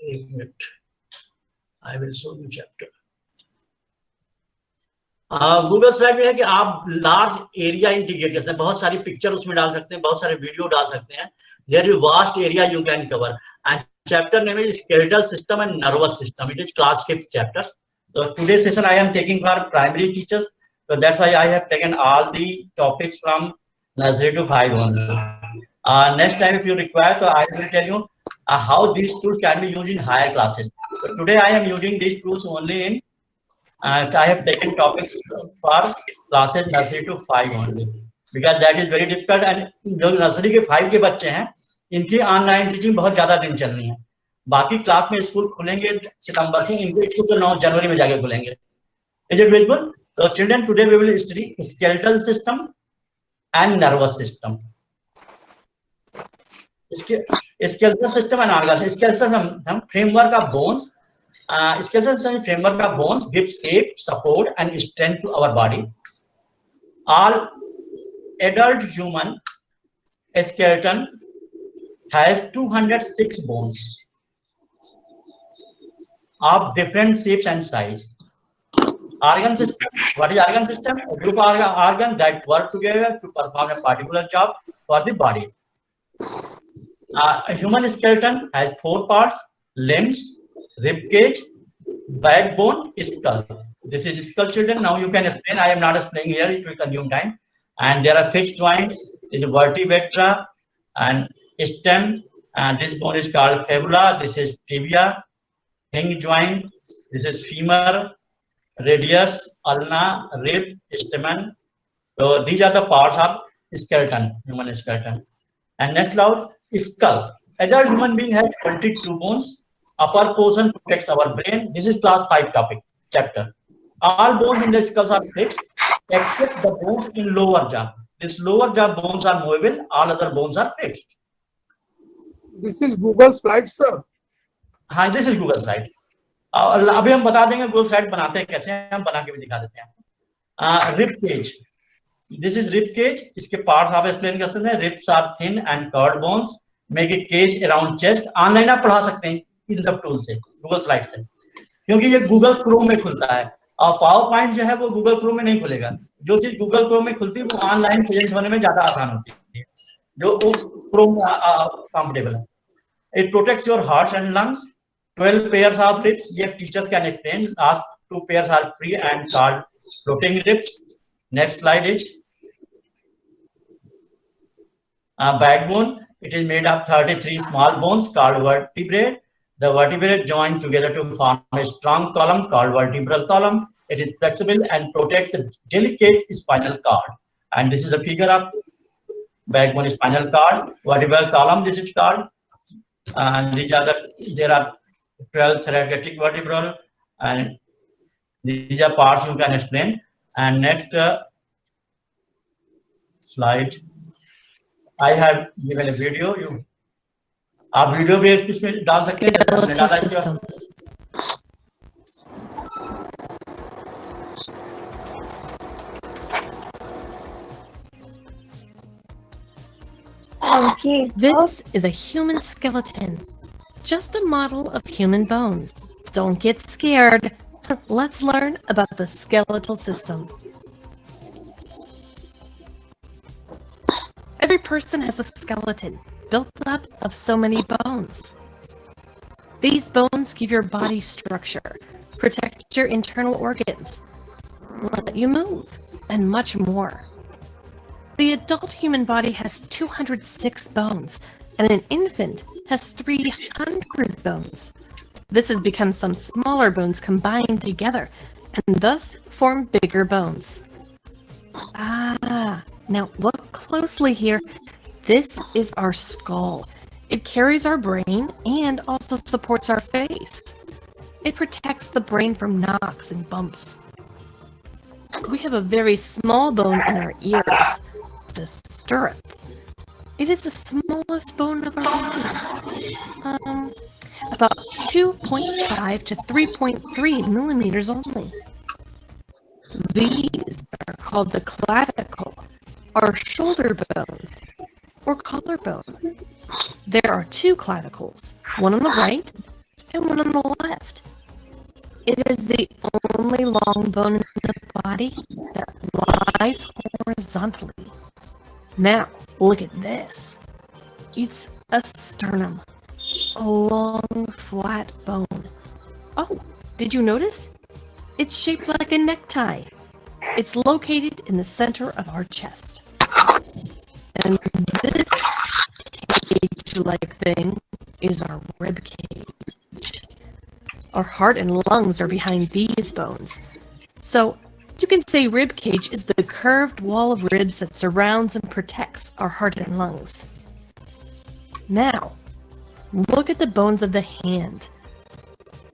एक minute, I will show you chapter. Google slide में है कि आप लार्ज एरिया इंटीग्रेट कर सकते हैं, बहुत सारी पिक्चर उसमें डाल सकते हैं, बहुत सारे वीडियो डाल सकते हैं। There is vast area you can cover. And chapter name is skeletal system and nervous system. It is class 5th chapter. So today's session I am taking for primary teachers, so that's why I have taken all the topics from nursery to 5 only. Next time if you require, so I will tell you how these tools can be used in higher classes. So today I am using these tools only in I have taken topics for classes nursery to 5 only, because that is very difficult, and जो nursery के 5 के बच्चे हैं इनकी online teaching बहुत ज्यादा दिन चलनी है। बाकी क्लास में स्कूल खुलेंगे सितंबर से, इनके स्कूल तो 9 जनवरी में जाके खुलेंगे। Is it visible? तो children today we will study skeletal system and nervous system. इसके skeletal system and organ. Skeletal हम framework of bones, skeletal system framework of bones give shape, support and strength to our body. All adult human skeleton has 206 bones of different shapes and size. Organ system. What is organ system? A group of organs that work together to perform a particular job for the body. A human skeleton has 4 parts: limbs, rib cage, backbone, skull. This is skull, children. Now you can explain. I am not explaining here; it will consume time. And there are fixed joints. This is vertebra and stem. And this bone is called fibula. This is tibia. Hinge joint. This is femur, radius, ulna, rib, stamen. So these are the parts of skeleton, human skeleton. And next cloud, skull. Adult human being has 22 bones. Upper portion protects our brain. This is class 5 topic chapter. All bones in the skulls are fixed except the bones in lower jaw. This lower jaw bones are movable. All other bones are fixed. This is Google Slides, sir. हाँ, this is Google slide. अभी हम बता देंगे Google slide बनाते हैं कैसे, हम बना के भी दिखा देते हैं। Rib cage, this is rib cage. इसके पार्ट्स आप एक्सप्लेन कर सकते हैं। Ribs are thin and curved bones make a cage around chest. Online आप पढ़ा सकते हैं इन सब टूल से, गूगल स्लाइड से, क्योंकि ये गूगल क्रोम में खुलता है और पावर पॉइंट जो है वो गूगल क्रोम में नहीं खुलेगा। जो चीज गूगल क्रोम में खुलती है वो ऑनलाइन प्रेजेंट होने में ज्यादा आसान होती है, जो क्रोम कंफर्टेबल है। It protects your heart and lungs. 12 pairs of ribs. Yes, teachers can explain. Last 2 pairs are free and called floating ribs. Next slide is backbone. It is made of 33 small bones called vertebrae. The vertebrae join together to form a strong column called vertebral column. It is flexible and protects a delicate spinal cord. And this is a figure of backbone, spinal cord, vertebral column. This is called and there are 12 thoracic vertebrae, and these are parts you can explain. And next slide, I have given a video. आप video भी इसमें डाल सकते हैं, जैसे हमने डाला है। This is a human skeleton, just a model of human bones. Don't get scared. Let's learn about the skeletal system. Every person has a skeleton built up of so many bones. These bones give your body structure, protect your internal organs, let you move, and much more. The adult human body has 206 bones, and an infant has 300 bones. This has become some smaller bones combined together, and thus form bigger bones. Now look closely here. This is our skull. It carries our brain and also supports our face. It protects the brain from knocks and bumps. We have a very small bone in our ears, the stirrup. It is the smallest bone of our body. About 2.5 to 3.3 millimeters only. These are called the clavicle, or shoulder bones, or collarbone. There are two clavicles, one on the right and one on the left. It is the only long bone in the body that lies horizontally. Now, look at this. It's a sternum, a long, flat bone. Oh, did you notice? It's shaped like a necktie. It's located in the center of our chest. And this cage-like thing is our rib cage. Our heart and lungs are behind these bones. So you can say rib cage is the curved wall of ribs that surrounds and protects our heart and lungs. Now, look at the bones of the hand.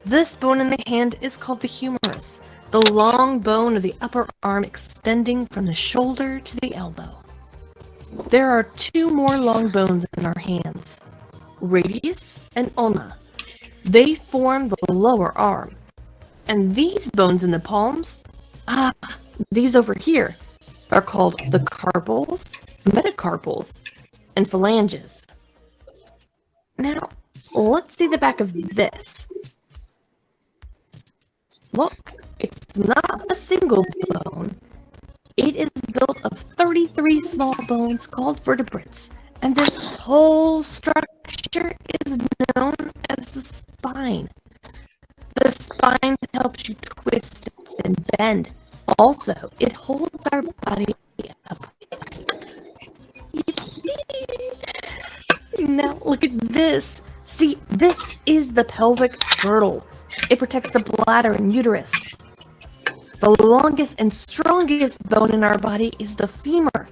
This bone in the hand is called the humerus, the long bone of the upper arm extending from the shoulder to the elbow. There are two more long bones in our hands, radius and ulna. They form the lower arm. And these bones in the palms, these over here, are called the carpals, metacarpals, and phalanges. Now, let's see the back of this. Look, it's not a single bone. It is built of 33 small bones called vertebrates, and this whole structure is known as the spine. The spine helps you twist and bend. Also, it holds our body up. Now look at this. See, this is the pelvic girdle. It protects the bladder and uterus. The longest and strongest bone in our body is the femur.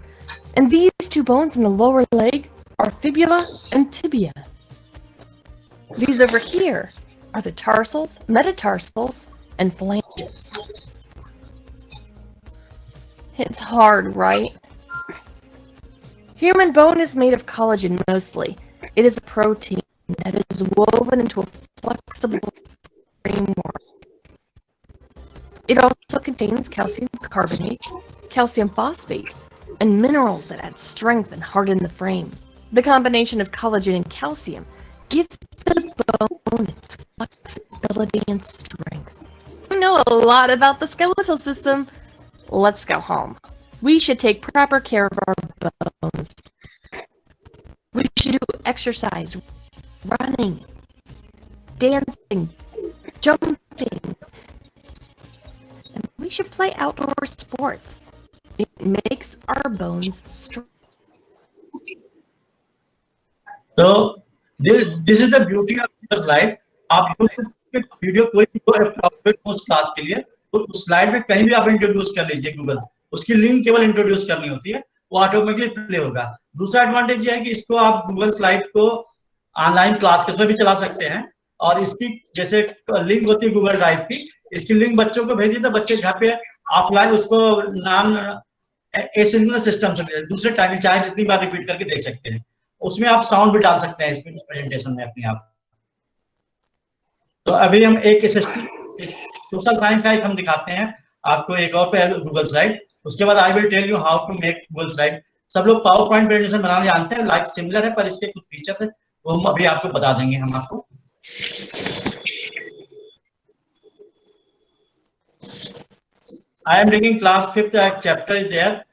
And these two bones in the lower leg are fibula and tibia. These over here are the tarsals, metatarsals, and phalanges. It's hard, right? Human bone is made of collagen mostly. It is a protein that is woven into a flexible framework. It also contains calcium carbonate, calcium phosphate, and minerals that add strength and harden the frame. The combination of collagen and calcium gives the bone its flexibility and strength. You know a lot about the skeletal system. Let's go home. We should take proper care of our bones. We should do exercise, running, dancing, jumping. And we should play outdoor sports. It makes our bones strong. So this is the beauty of this slide. आप YouTube पे video कोई भी appropriate हो उस class के लिए, तो उस स्लाइड में कहीं भी आप इंट्रोड्यूस कर लीजिए गूगल, उसकी लिंक केवल इंट्रोड्यूस करनी होती है, वो ऑटोमेटिकली प्ले होगा। दूसरा एडवांटेज ये है कि इसको आप गूगल स्लाइड को ऑनलाइन क्लास के भी चला सकते हैं। और इसकी जैसे लिंक होती है गूगल ड्राइव की, इसकी लिंक बच्चों को भेजिए तो बच्चे जहाँ पे ऑफलाइन उसको नाम एसिंक्रोनस सिस्टम से दूसरे टाइम चाहे जितनी बार रिपीट करके देख सकते हैं। उसमें आप साउंड भी डाल सकते हैं इसमें प्रेजेंटेशन में अपने आप। तो अभी हम एक सोशल साइंस का एक हम दिखाते हैं आपको, एक और पे गूगल स्लाइड। उसके बाद I will tell you how to make Google slide. सब लोग पावर पॉइंट प्रेजेंटेशन बनाना जानते हैं, लाइक सिमिलर है, पर इसके कुछ फीचर है वो हम अभी आपको बता देंगे हम आपको। I am taking class 5th chapter is there,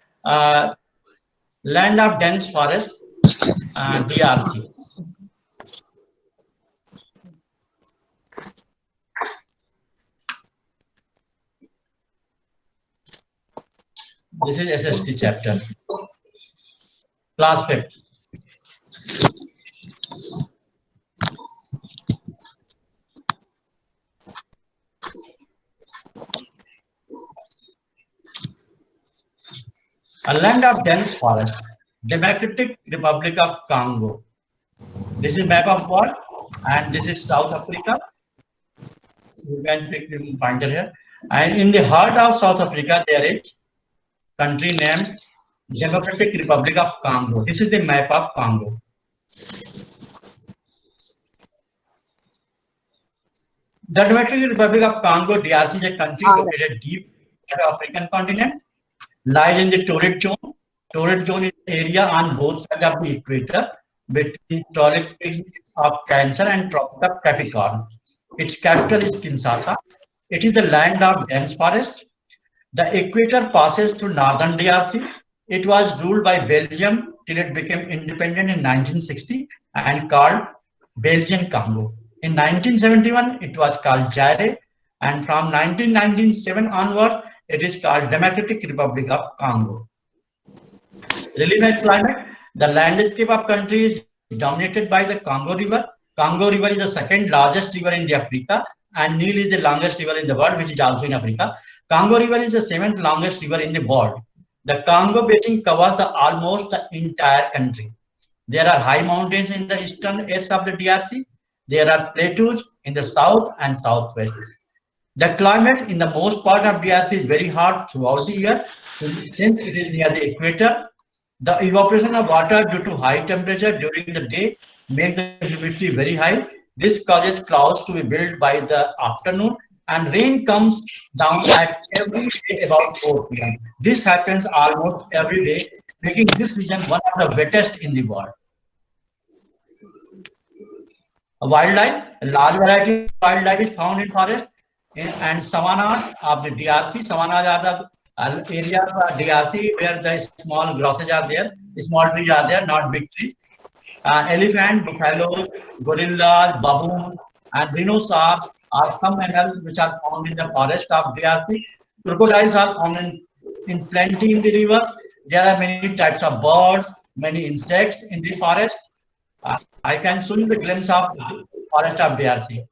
land of dense forest, DRC. This is SST chapter, class 5th. A land of dense forest, Democratic Republic of Congo. This is map of what? And this is South Africa. You can pick the pointer here. And in the heart of South Africa, there is country named Democratic Republic of Congo. This is the map of Congo. The Democratic Republic of Congo, DRC, is a country located deep in the African continent. Lies in the torrid zone. Torrid zone is area on both sides of the equator between tropics of Cancer and Tropic of Capricorn. Its capital is Kinshasa. It is the land of dense forest. The equator passes through northern DRC. It was ruled by Belgium till it became independent in 1960 and called Belgian Congo. In 1971, it was called Zaire, and from 1997 onward, it is called Democratic Republic of Congo. Relief climate. The landscape of country is dominated by the Congo River. Congo River is the second largest river in Africa, and Nile is the longest river in the world, which is also in Africa. Congo River is the 7th longest river in the world. The Congo basin covers almost the entire country. There are high mountains in the eastern edge of the DRC. There are plateaus in the south and southwest. The climate in the most part of DRC is very hot throughout the year, since it is near the equator. The evaporation of water due to high temperature during the day makes the humidity very high. This causes clouds to be built by the afternoon, and rain comes down at every day about 4 p.m. This happens almost every day, making this region one of the wettest in the world. Wildlife. A large variety of wildlife is found in forest and savannas of the DRC. Savannas are the areas of DRC where the small grasses are there, small trees are there, not big trees. Elephant, buffalo, gorillas, baboon, and rhinoceros are some animals which are found in the forest of DRC. Crocodiles are found in plenty in the rivers. There are many types of birds, many insects in the forest. I can show you the glimpse of forest of DRC.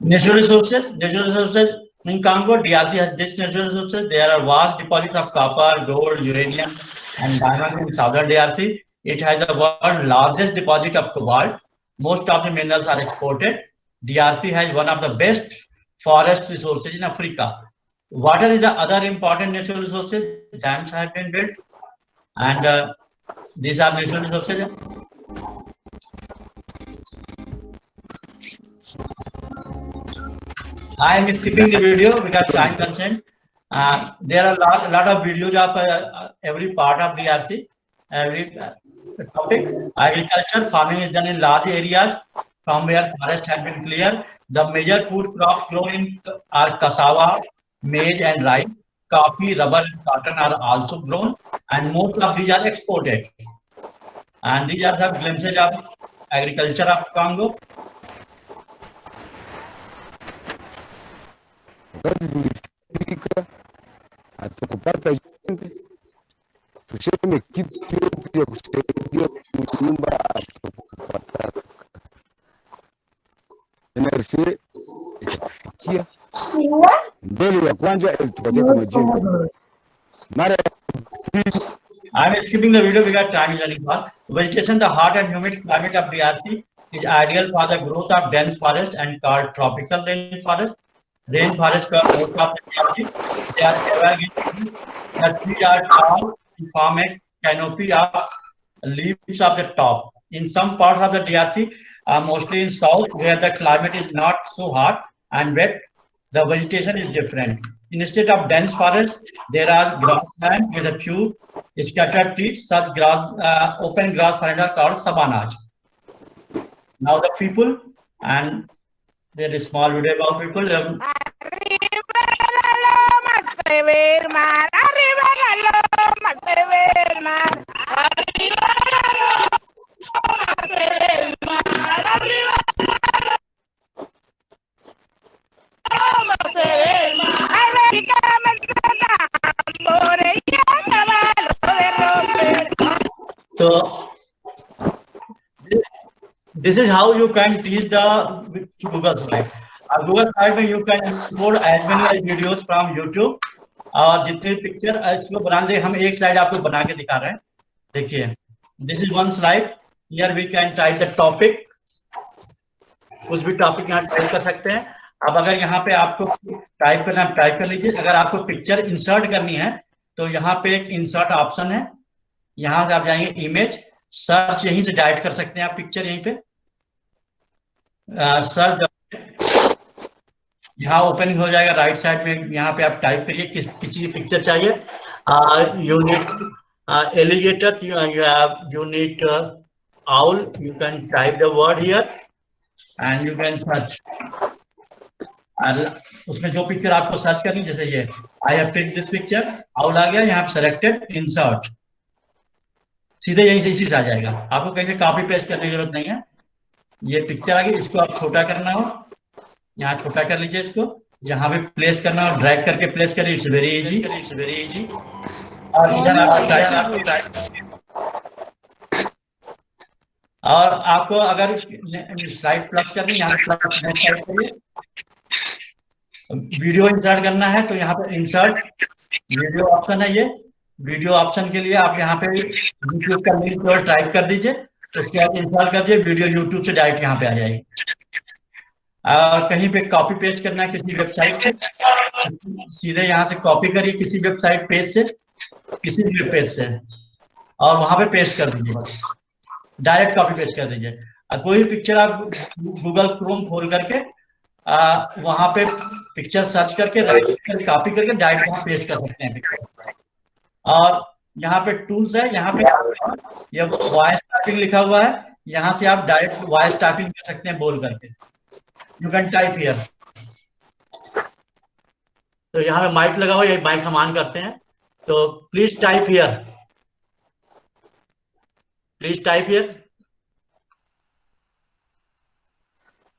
Natural resources. Natural resources in Congo, DRC has rich natural resources. There are vast deposits of copper, gold, uranium, and diamond in southern DRC. It has the world's largest deposit of cobalt. Most of the minerals are exported. DRC has one of the best forest resources in Africa. Water is the other important natural resources. Dams have been built, and these are natural resources. I am skipping the video because time constraint. There are a lot of videos of every part of DRC, every topic. Agriculture, farming is done in large areas from where forest has been cleared. The major food crops grown are cassava, maize, and rice. Coffee, rubber, and cotton are also grown, and most of these are exported. And these are some glimpses of agriculture of Congo. Wakati tulifika hatukupata gente, tuseme kitu ya kusaidia nyumba hatukupata. NRC ikafikia mbele ya kwanza ilitupatia kama jengo. Mara I am skipping the video because time is running fast. Vegetation, the hot and humid climate of DRC is ideal for the growth of dense forest and called tropical rainforest. Rainforest का most of the DRC, they are evergreen. The trees are tall and form a canopy of leaves of the top. In some parts of the DRC, mostly in south, where the climate is not so hot and wet, the vegetation is different. Instead of dense forest, there are grassland with a few scattered trees. Such grass, open grass forests are called savannas. Now the people, and there is small video about people. So this is how you can teach the Google Slide. Google Slide में you can upload as many videos from YouTube और जितने picture इसको बनाने हम एक slide आपको बना के दिखा रहे हैं. देखिए, this is one slide. Here we can type the topic. कुछ भी टॉपिक यहाँ टाइप कर सकते हैं. अब अगर यहाँ पे आपको टाइप करना है टाइप कर लीजिए. अगर आपको पिक्चर इंसर्ट करनी है तो यहाँ पे एक इंसर्ट ऑप्शन है. यहाँ से आप जाएंगे इमेज सर्च, यहीं से डायरेक्ट कर सकते हैं आप पिक्चर. यहीं पे सर्च यहाँ ओपनिंग हो जाएगा राइट साइड में. यहाँ पे आप टाइप करिए किस चीज की पिक्चर चाहिए. Unit alligator, unit owl. You can type the word here and you can search. उसमें जो पिक्चर आपको सर्च करनी, जैसे ये I have picked this picture, owl आ गया. यहाँ पे selected, insert, सीधे यहीं से इसी से आ जाएगा. आपको कहीं से कॉपी पेस्ट करने की जरूरत नहीं है. ये पिक्चर आ गई, इसको आप छोटा करना हो यहाँ छोटा कर लीजिए. इसको जहाँ पे प्लेस करना हो ड्रैग करके प्लेस करिए. It's very easy, it's very easy. और इधर आपको टाइप, और आपको अगर स्लाइड प्लस करनी है यहाँ प्लस टाइप करिए. वीडियो इंसर्ट करना है तो यहाँ पे इंसर्ट वीडियो ऑप्शन है. ये वीडियो ऑप्शन के लिए आप यहाँ पे यूट्यूब का लिंक टाइप कर दीजिए. उसके बाद इंस्टॉल कर दिए, वीडियो यूट्यूब से डायरेक्ट यहाँ पे आ जाएगी. और कहीं पे कॉपी पेस्ट करना है किसी वेबसाइट से, सीधे यहाँ से कॉपी करिए किसी वेबसाइट पेज से, किसी भी वेब पेज से, और वहां पे पेस्ट कर दीजिए. बस डायरेक्ट कॉपी पेस्ट कर दीजिए. कोई पिक्चर आप गूगल क्रोम खोल करके वहां पे पिक्चर सर्च करके कॉपी करके डायरेक्ट वहां पेस्ट कर सकते हैं पिक्चर. और यहाँ पे टूल्स है, यहाँ पे ये वॉइस टाइपिंग लिखा हुआ है. यहाँ से आप डायरेक्ट वॉइस टाइपिंग कर सकते हैं बोल करके. You can type here. तो यहाँ पे माइक लगा हुआ है, ये माइक हम ऑन करते हैं. तो please type here, please type here.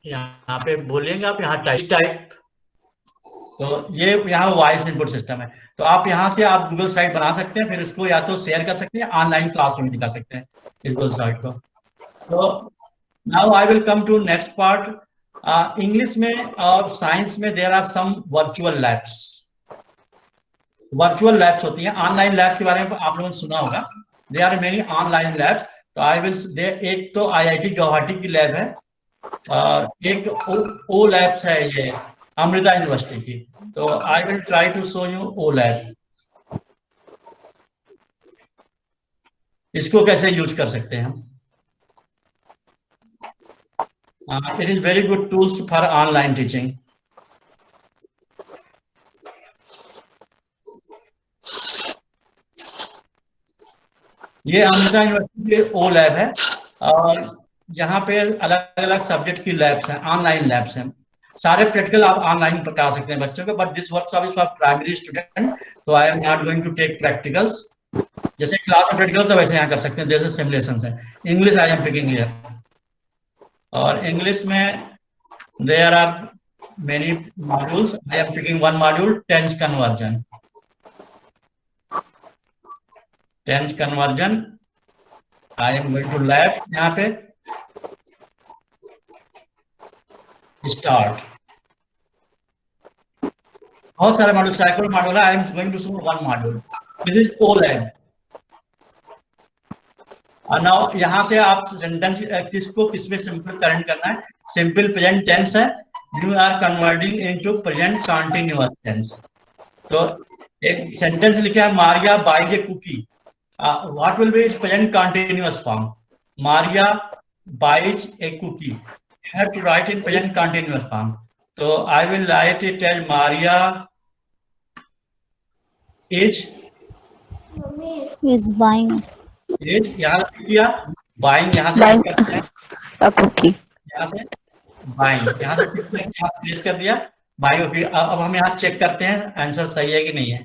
यहाँ पे बोलेंगे आप, यहाँ टाइप. तो ये यहाँ वॉइस इनपुट सिस्टम है. तो आप यहाँ से आप गूगल साइट बना सकते हैं, फिर इसको या तो शेयर कर सकते हैं, ऑनलाइन क्लास में दिखा सकते हैं इस गूगल साइट को. तो now I will come to next part. English में और साइंस में there are some virtual labs. Virtual labs होती हैं। ऑनलाइन लैब्स के बारे में आप लोगों ने सुना होगा। There are many online labs. तो आई विल एक तो IIT गुवाहाटी की लैब है और एक ओ लैब्स है ये अमृता यूनिवर्सिटी की। तो I will try to show you O lab. इसको कैसे यूज कर सकते हैं हम? It is very good tools for online teaching. ये अमृता यूनिवर्सिटी के ओ लैब है और यहाँ पे अलग अलग सब्जेक्ट की लैब्स हैं, ऑनलाइन लैब्स हैं। सारे प्रैक्टिकल आप ऑनलाइन करा सकते हैं बच्चों के, but this workshop is for primary student, तो I am not going to take practicals. जैसे क्लास में प्रैक्टिकल तो वैसे यहाँ कर सकते हैं, जैसे सिमुलेशंस है। English I am picking here, और इंग्लिश में there are many modules. I am picking one module, tense conversion. Tense conversion I am going to lab. यहाँ पे स्टार्ट, बहुत सारे मॉड्यूल, सैकड़ों मॉड्यूल है। I am going to show one module. This is O lab. और now यहाँ से आप सेंटेंस किसको किसमें सिंपल करंट करना है। सिंपल प्रेजेंट टेंस है, you are converting into present continuous tense. तो एक सेंटेंस लिखा है, Maria buys a cookie. What will be its present continuous form? Maria buys a cookie. You have to write in present continuous form. So I will write it as Maria is buying is यहाँ से किया, buying यहाँ से Buying करते हैं, a cookie. यहाँ से buying यहाँ से प्लेस कर दिया buying। अब हम यहाँ चेक करते हैं आंसर सही है कि नहीं है।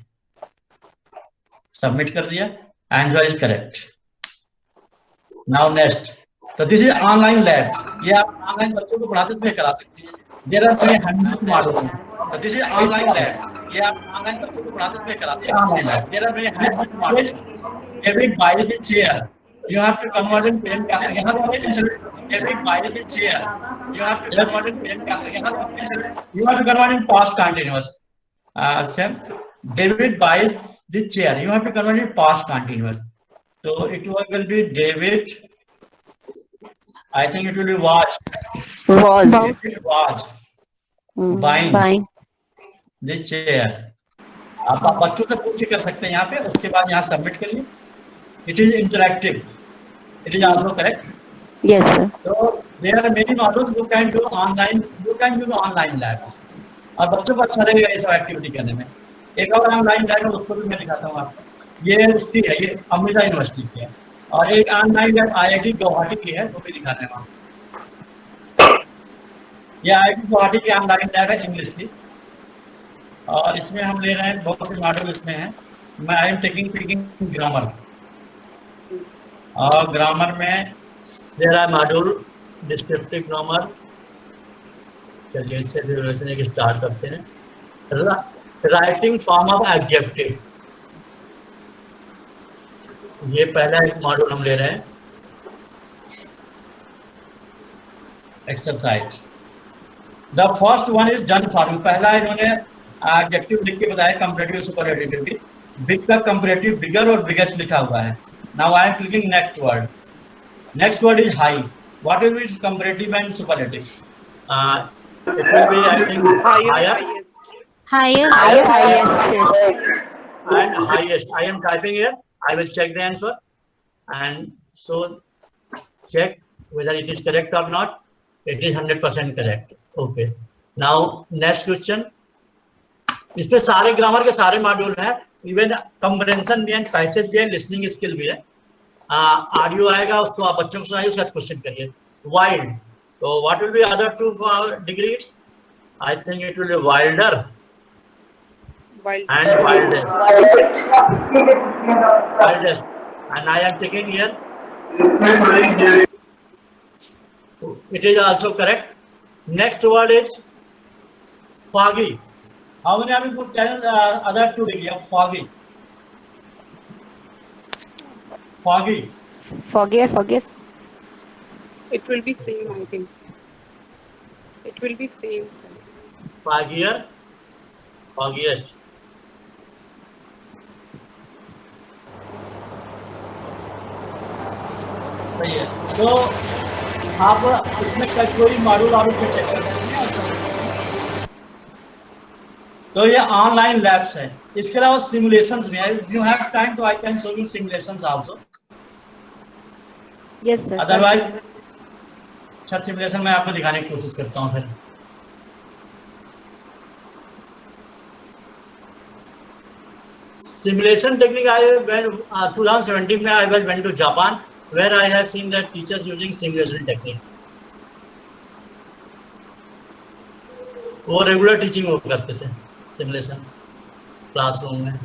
सबमिट कर दिया, answer is correct. Now next. तो दिस इज ऑनलाइन लैब। ये आप ऑनलाइन बच्चों को पढ़ाते हुए करा सकते हैं। There are many 100 module. तो दिस इज ऑनलाइन लैब। ये आप ऑनलाइन बच्चों को पढ़ाते हुए कराते हैं online lab. There are many 100 module. Avery buy the chair you have to convert in pen का। यहां पे Avery buy the chair you have to convert in pen का। यहां पे you have to convert in past continuous. Same David buy the chair you have to convert in past continuous. तो it will be David, I think it will be was. Was buying the chair. आप बच्चों से पूछ कर सकते हैं यहाँ पे, उसके बाद यहाँ सबमिट करिए। It is interactive. It is also correct. Yes, sir. So there are many models you can do online. You can use online labs. और बच्चों को अच्छा लगेगा ये सब एक्टिविटी करने में। एक और ऑनलाइन लैब है, उसको भी मैं दिखाता हूँ आपको। ये इसकी है, ये अमृता यूनिवर्सिटी की है। और एक ऑनलाइन लैब IIT गुवाहाटी की है, वो भी दिखाते हैं वहाँ। ये IIT गुवाहाटी की ऑनलाइन लैब है इंग्लिश की, और इसमें हम ले रहे हैं बहुत से मॉड्यूल इसमें हैं। मैं आई एम टेकिंग ग्रामर, और ग्रामर में there are module descriptive grammar. चलिए इससे ड्यूरेशन एक स्टार्ट करते हैं। राइटिंग फॉर्म ऑफ एडजेक्टिव, ये पहला एक मॉड्यूल हम ले रहे हैं। Exercise, the first one is done for you. पहला इन्होंने एडजेक्टिव लिख के बताया, कंपैरेटिव सुपरलेटिव की। बिग का कंपैरेटिव बिगर और बिगेस्ट लिखा हुआ है। Now I am clicking next word. Next word is high. What will be its comparative and superlative? It will be I think higher and highest. I am typing here. I will check the answer and so check whether it is correct or not. It is 100% correct. Okay. Now next question. इसमें सारे grammar के सारे module हैं, even compression भी है, passage भी है, listening skill भी है। ऑडियो आएगा, उसको आप बच्चों को सुनाइए, उसका क्वेश्चन करिए। वाइल्ड, तो what will B other two degrees? I think it will B Wilder and wildest. And I am taking here. It is also correct. Next word is foggy. How many of you could tell other two degree of foggy? Foggy. Foggy or foggiest? It will be same, I think. It will be same, sir. foggier, foggiest. सही है। तो आप इसमें कोई module आप इसमें check कर लेंगे। तो ये ऑनलाइन लैब्स है। इसके अलावा सिमुलेशंस भी है। यू हैव टाइम तो I can show you simulations also. Yes, sir. Otherwise अच्छा सिमुलेशन मैं आपको दिखाने की कोशिश करता हूँ फिर। Simulation technique, I went 2017 में I went to Japan where I have seen that teachers using simulation technique. वो रेगुलर टीचिंग वो करते थे सिमुलेशन क्लासरूम में।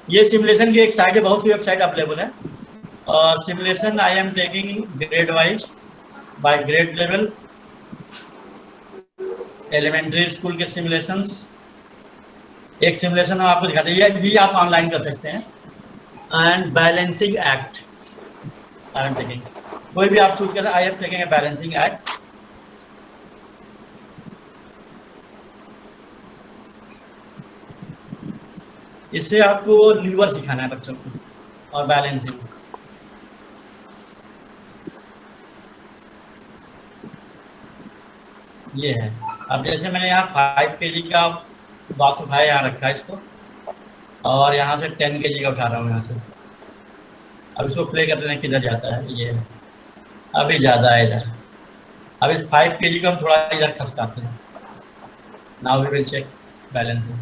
ये सिमुलेशन की एक साइट है, बहुत सी वेबसाइट अवेलेबल है। और simulation I am taking grade wise by grade level, elementary school के सिमुलेशंस। एक सिमुलेशन हम आपको दिखाते हैं, ये भी आप ऑनलाइन कर सकते हैं। And balancing act I am taking, कोई भी आप चूज करें, आई am taking a balancing act. इससे आपको लीवर सिखाना है बच्चों को और बैलेंसिंग। ये है। अब जैसे मैंने यहाँ 5 kg का बॉक्स उठाया, यहाँ रखा है इसको, और यहाँ से 10 kg का उठा रहा हूँ यहाँ से। अब इसको प्ले करते हैं किधर जाता है। ये अभी ज़्यादा है इधर। अब इस 5 kg को हम थोड़ा इधर खसकाते हैं। Now we will check balancing.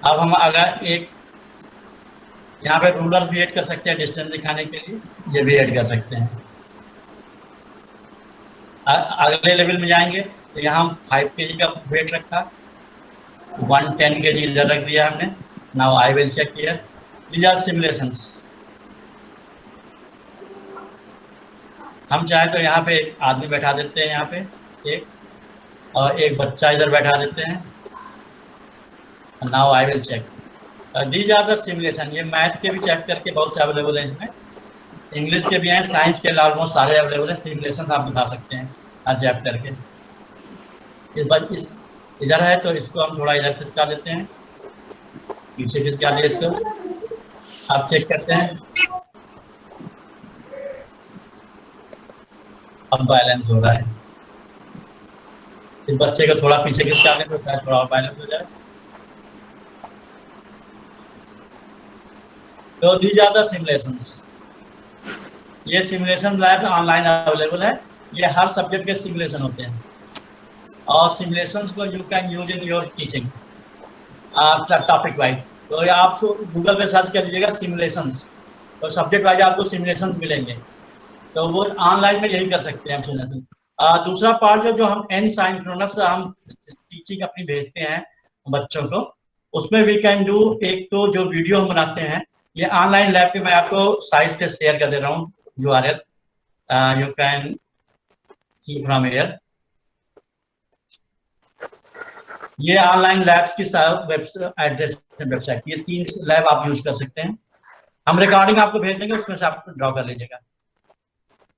अब हम अगर एक यहाँ पे रूलर भी ऐड कर सकते हैं डिस्टेंस दिखाने के लिए, ये भी ऐड कर सकते हैं। अगले लेवल में जाएंगे तो यहाँ हम 5 kg का वेट रखा, 110 kg इधर रख दिया हमने। Now I will check here, these are simulations. हम चाहे तो यहाँ पे एक आदमी बैठा देते हैं, यहाँ पे एक, और एक बच्चा इधर बैठा देते हैं। Now I will check, these are the simulation. ये मैथ के भी चैप्टर के बहुत से अवेलेबल हैं, इसमें इंग्लिश के भी हैं, साइंस के ऑलमोस्ट सारे अवेलेबल हैं। सिमुलेशन आप दिखा सकते हैं हर चैप्टर के। इस बार इस इधर है तो इसको हम थोड़ा इधर खिसका देते हैं, पीछे खिसका दिए इसको। आप चेक करते हैं, अब बैलेंस हो रहा है। इस बच्चे को थोड़ा पीछे खिसका दें तो शायद थोड़ा और बैलेंस हो जाए। तो दीज आर द सिमुलेशंस। ये सिमुलेशन लैब ऑनलाइन अवेलेबल है। ये हर सब्जेक्ट के सिमुलेशन होते हैं, और सिमुलेशंस को you can use in your teaching topic wise. तो ये आप गूगल पे सर्च कर लीजिएगा सिमुलेशंस, तो सब्जेक्ट वाइज आपको सिमुलेशंस मिलेंगे। तो वो ऑनलाइन में यही कर सकते हैं हम सिमुलेशन। दूसरा पार्ट जो हम एन साइंक्रोनस हम टीचिंग अपनी भेजते हैं बच्चों को, उसमें वी कैन डू। एक तो जो वीडियो हम बनाते हैं, ये ऑनलाइन लैब पे मैं आपको साइज के शेयर कर दे रहा हूँ URL, you can see from here. ये ऑनलाइन लैब्स की एड्रेस वेबसाइट, ये 3 लैब आप यूज कर सकते हैं। हम रिकॉर्डिंग आपको भेज देंगे, उसमें से आप ड्रॉ कर लीजिएगा।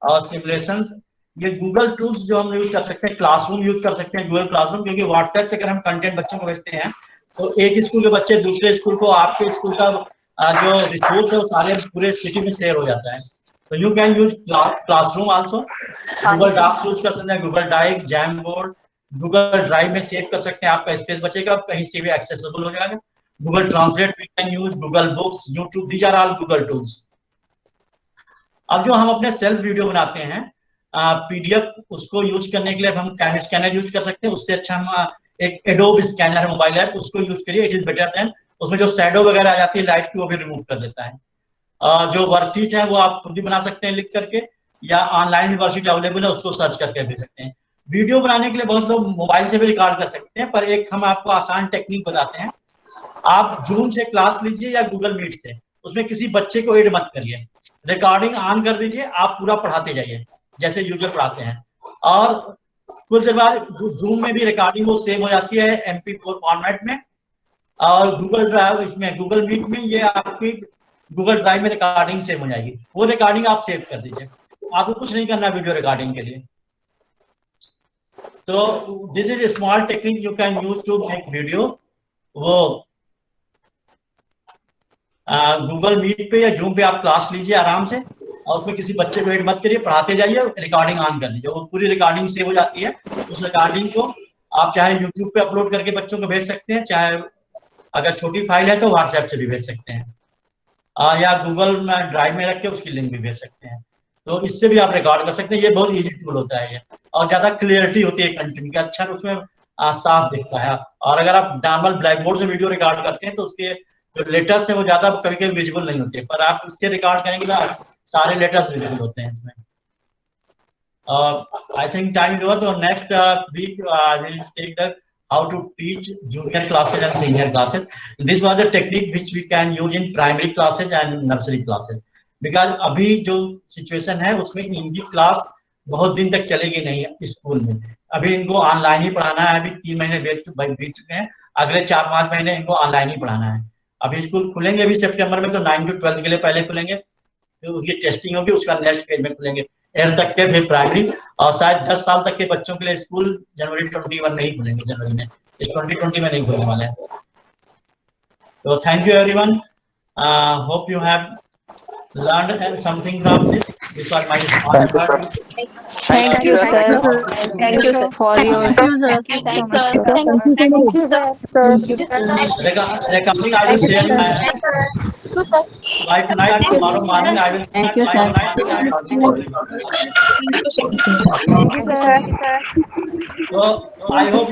और सिमुलेशंस, ये गूगल टूल्स जो हम यूज कर सकते हैं, क्लासरूम यूज कर सकते हैं, गूगल क्लासरूम, क्योंकि व्हाट्सएप से अगर हम कंटेंट बच्चों को भेजते हैं तो एक स्कूल के बच्चे दूसरे स्कूल को, आपके स्कूल का जो रिसोर्स है वो सारे पूरे सिटी में शेयर हो जाता है। तो you can use classroom also. Google Docs use कर सकते हैं, Google Drive, jamboard, Google Drive में सेव कर सकते हैं, आपका स्पेस बचेगा, कहीं से भी एक्सेसिबल हो जाएगा। Google Translate we can use, Google Books, YouTube, these are all Google tools. अब जो हम अपने सेल्फ वीडियो बनाते हैं PDF, उसको यूज करने के लिए हम कैम स्कैनर यूज कर सकते हैं। उससे अच्छा हम एक एडोब स्कैनर है मोबाइल ऐप, उसको यूज करिए, इट इज बेटर देन। उसमें जो शैडो वगैरह आ जाती है लाइट की, वो भी रिमूव कर देता है। जो वर्कशीट है वो आप खुद भी बना सकते हैं लिख करके, या ऑनलाइन वर्कशीट अवेलेबल है, उसको सर्च करके भेज सकते हैं। वीडियो बनाने के लिए बहुत लोग मोबाइल से भी रिकॉर्ड कर सकते हैं, पर एक हम आपको आसान टेक्निक बताते हैं। आप जूम से क्लास लीजिए या गूगल मीट से, उसमें किसी बच्चे को एड मत करिए, रिकॉर्डिंग ऑन कर दीजिए, आप पूरा पढ़ाते जाइए जैसे यूजर पढ़ाते हैं। और कुछ देर बाद जूम में भी रिकॉर्डिंग वो सेव हो जाती है MP4 फॉर्मेट में, और गूगल ड्राइव, इसमें गूगल मीट में ये आपकी गूगल ड्राइव में रिकॉर्डिंग सेव हो जाएगी। वो रिकॉर्डिंग आप सेव कर दीजिए। आपको कुछ नहीं करना वीडियो रिकॉर्डिंग के लिए। तो this is small technique you can use to make video. वो गूगल मीट पे या जूम पे आप क्लास लीजिए आराम से, और उसमें किसी बच्चे को ऐड मत करिए, पढ़ाते जाइए, रिकॉर्डिंग ऑन कर लीजिए, वो पूरी रिकॉर्डिंग सेव हो जाती है। उस रिकॉर्डिंग को आप चाहे यूट्यूब पे अपलोड करके बच्चों को भेज सकते हैं, चाहे अगर छोटी फाइल है तो व्हाट्सएप से भी भेज सकते हैं, या गूगल ड्राइव में रख के उसकी लिंक भी भेज सकते हैं। तो इससे भी आप रिकॉर्ड कर सकते हैं। ये बहुत ईजी टूल होता है ये, और ज्यादा क्लियरिटी होती है कंटेंट की, अच्छा उसमें साफ दिखता है। और अगर आप नॉर्मल ब्लैक बोर्ड से वीडियो रिकॉर्ड करते हैं तो उसके जो लेटर्स है वो ज्यादा कभी कभी विजिबल नहीं होते, पर आप इससे रिकॉर्ड करेंगे तो सारे लेटर्स विजिबल होते हैं इसमें। I think time is over. So next week we'll take the how to teach junior classes and senior classes. This was the technique which we can use in primary classes and nursery classes. Because अभी जो situation है उसमें इनकी class बहुत दिन तक चलेगी नहीं स्कूल में। अभी इनको ऑनलाइन ही पढ़ाना है। अभी 3 महीने बीत चुके हैं, अगले 4-5 महीने इनको ऑनलाइन ही पढ़ाना है। अभी स्कूल खुलेंगे अभी सितंबर में, तो 9 to 12 के लिए पहले खुलेंगे, फिर उनकी टेस्टिंग होगी, उसका नेक्स्ट फेज में खुलेंगे 8 तक के, फिर प्राइमरी, और शायद 10 साल तक के बच्चों के लिए स्कूल जनवरी 21 में ही खुलेंगे, जनवरी में, इस 2020 में नहीं खुलने वाले हैं। तो thank you everyone, hope you have learned something from this. This was my small effort. Thank you, sir. Thank you, sir, for your. Thank you, sir. Thank you, sir. Recording I will share by tonight, tomorrow morning I will start. Thank you, by sir. tonight. Thank you, sir. So I hope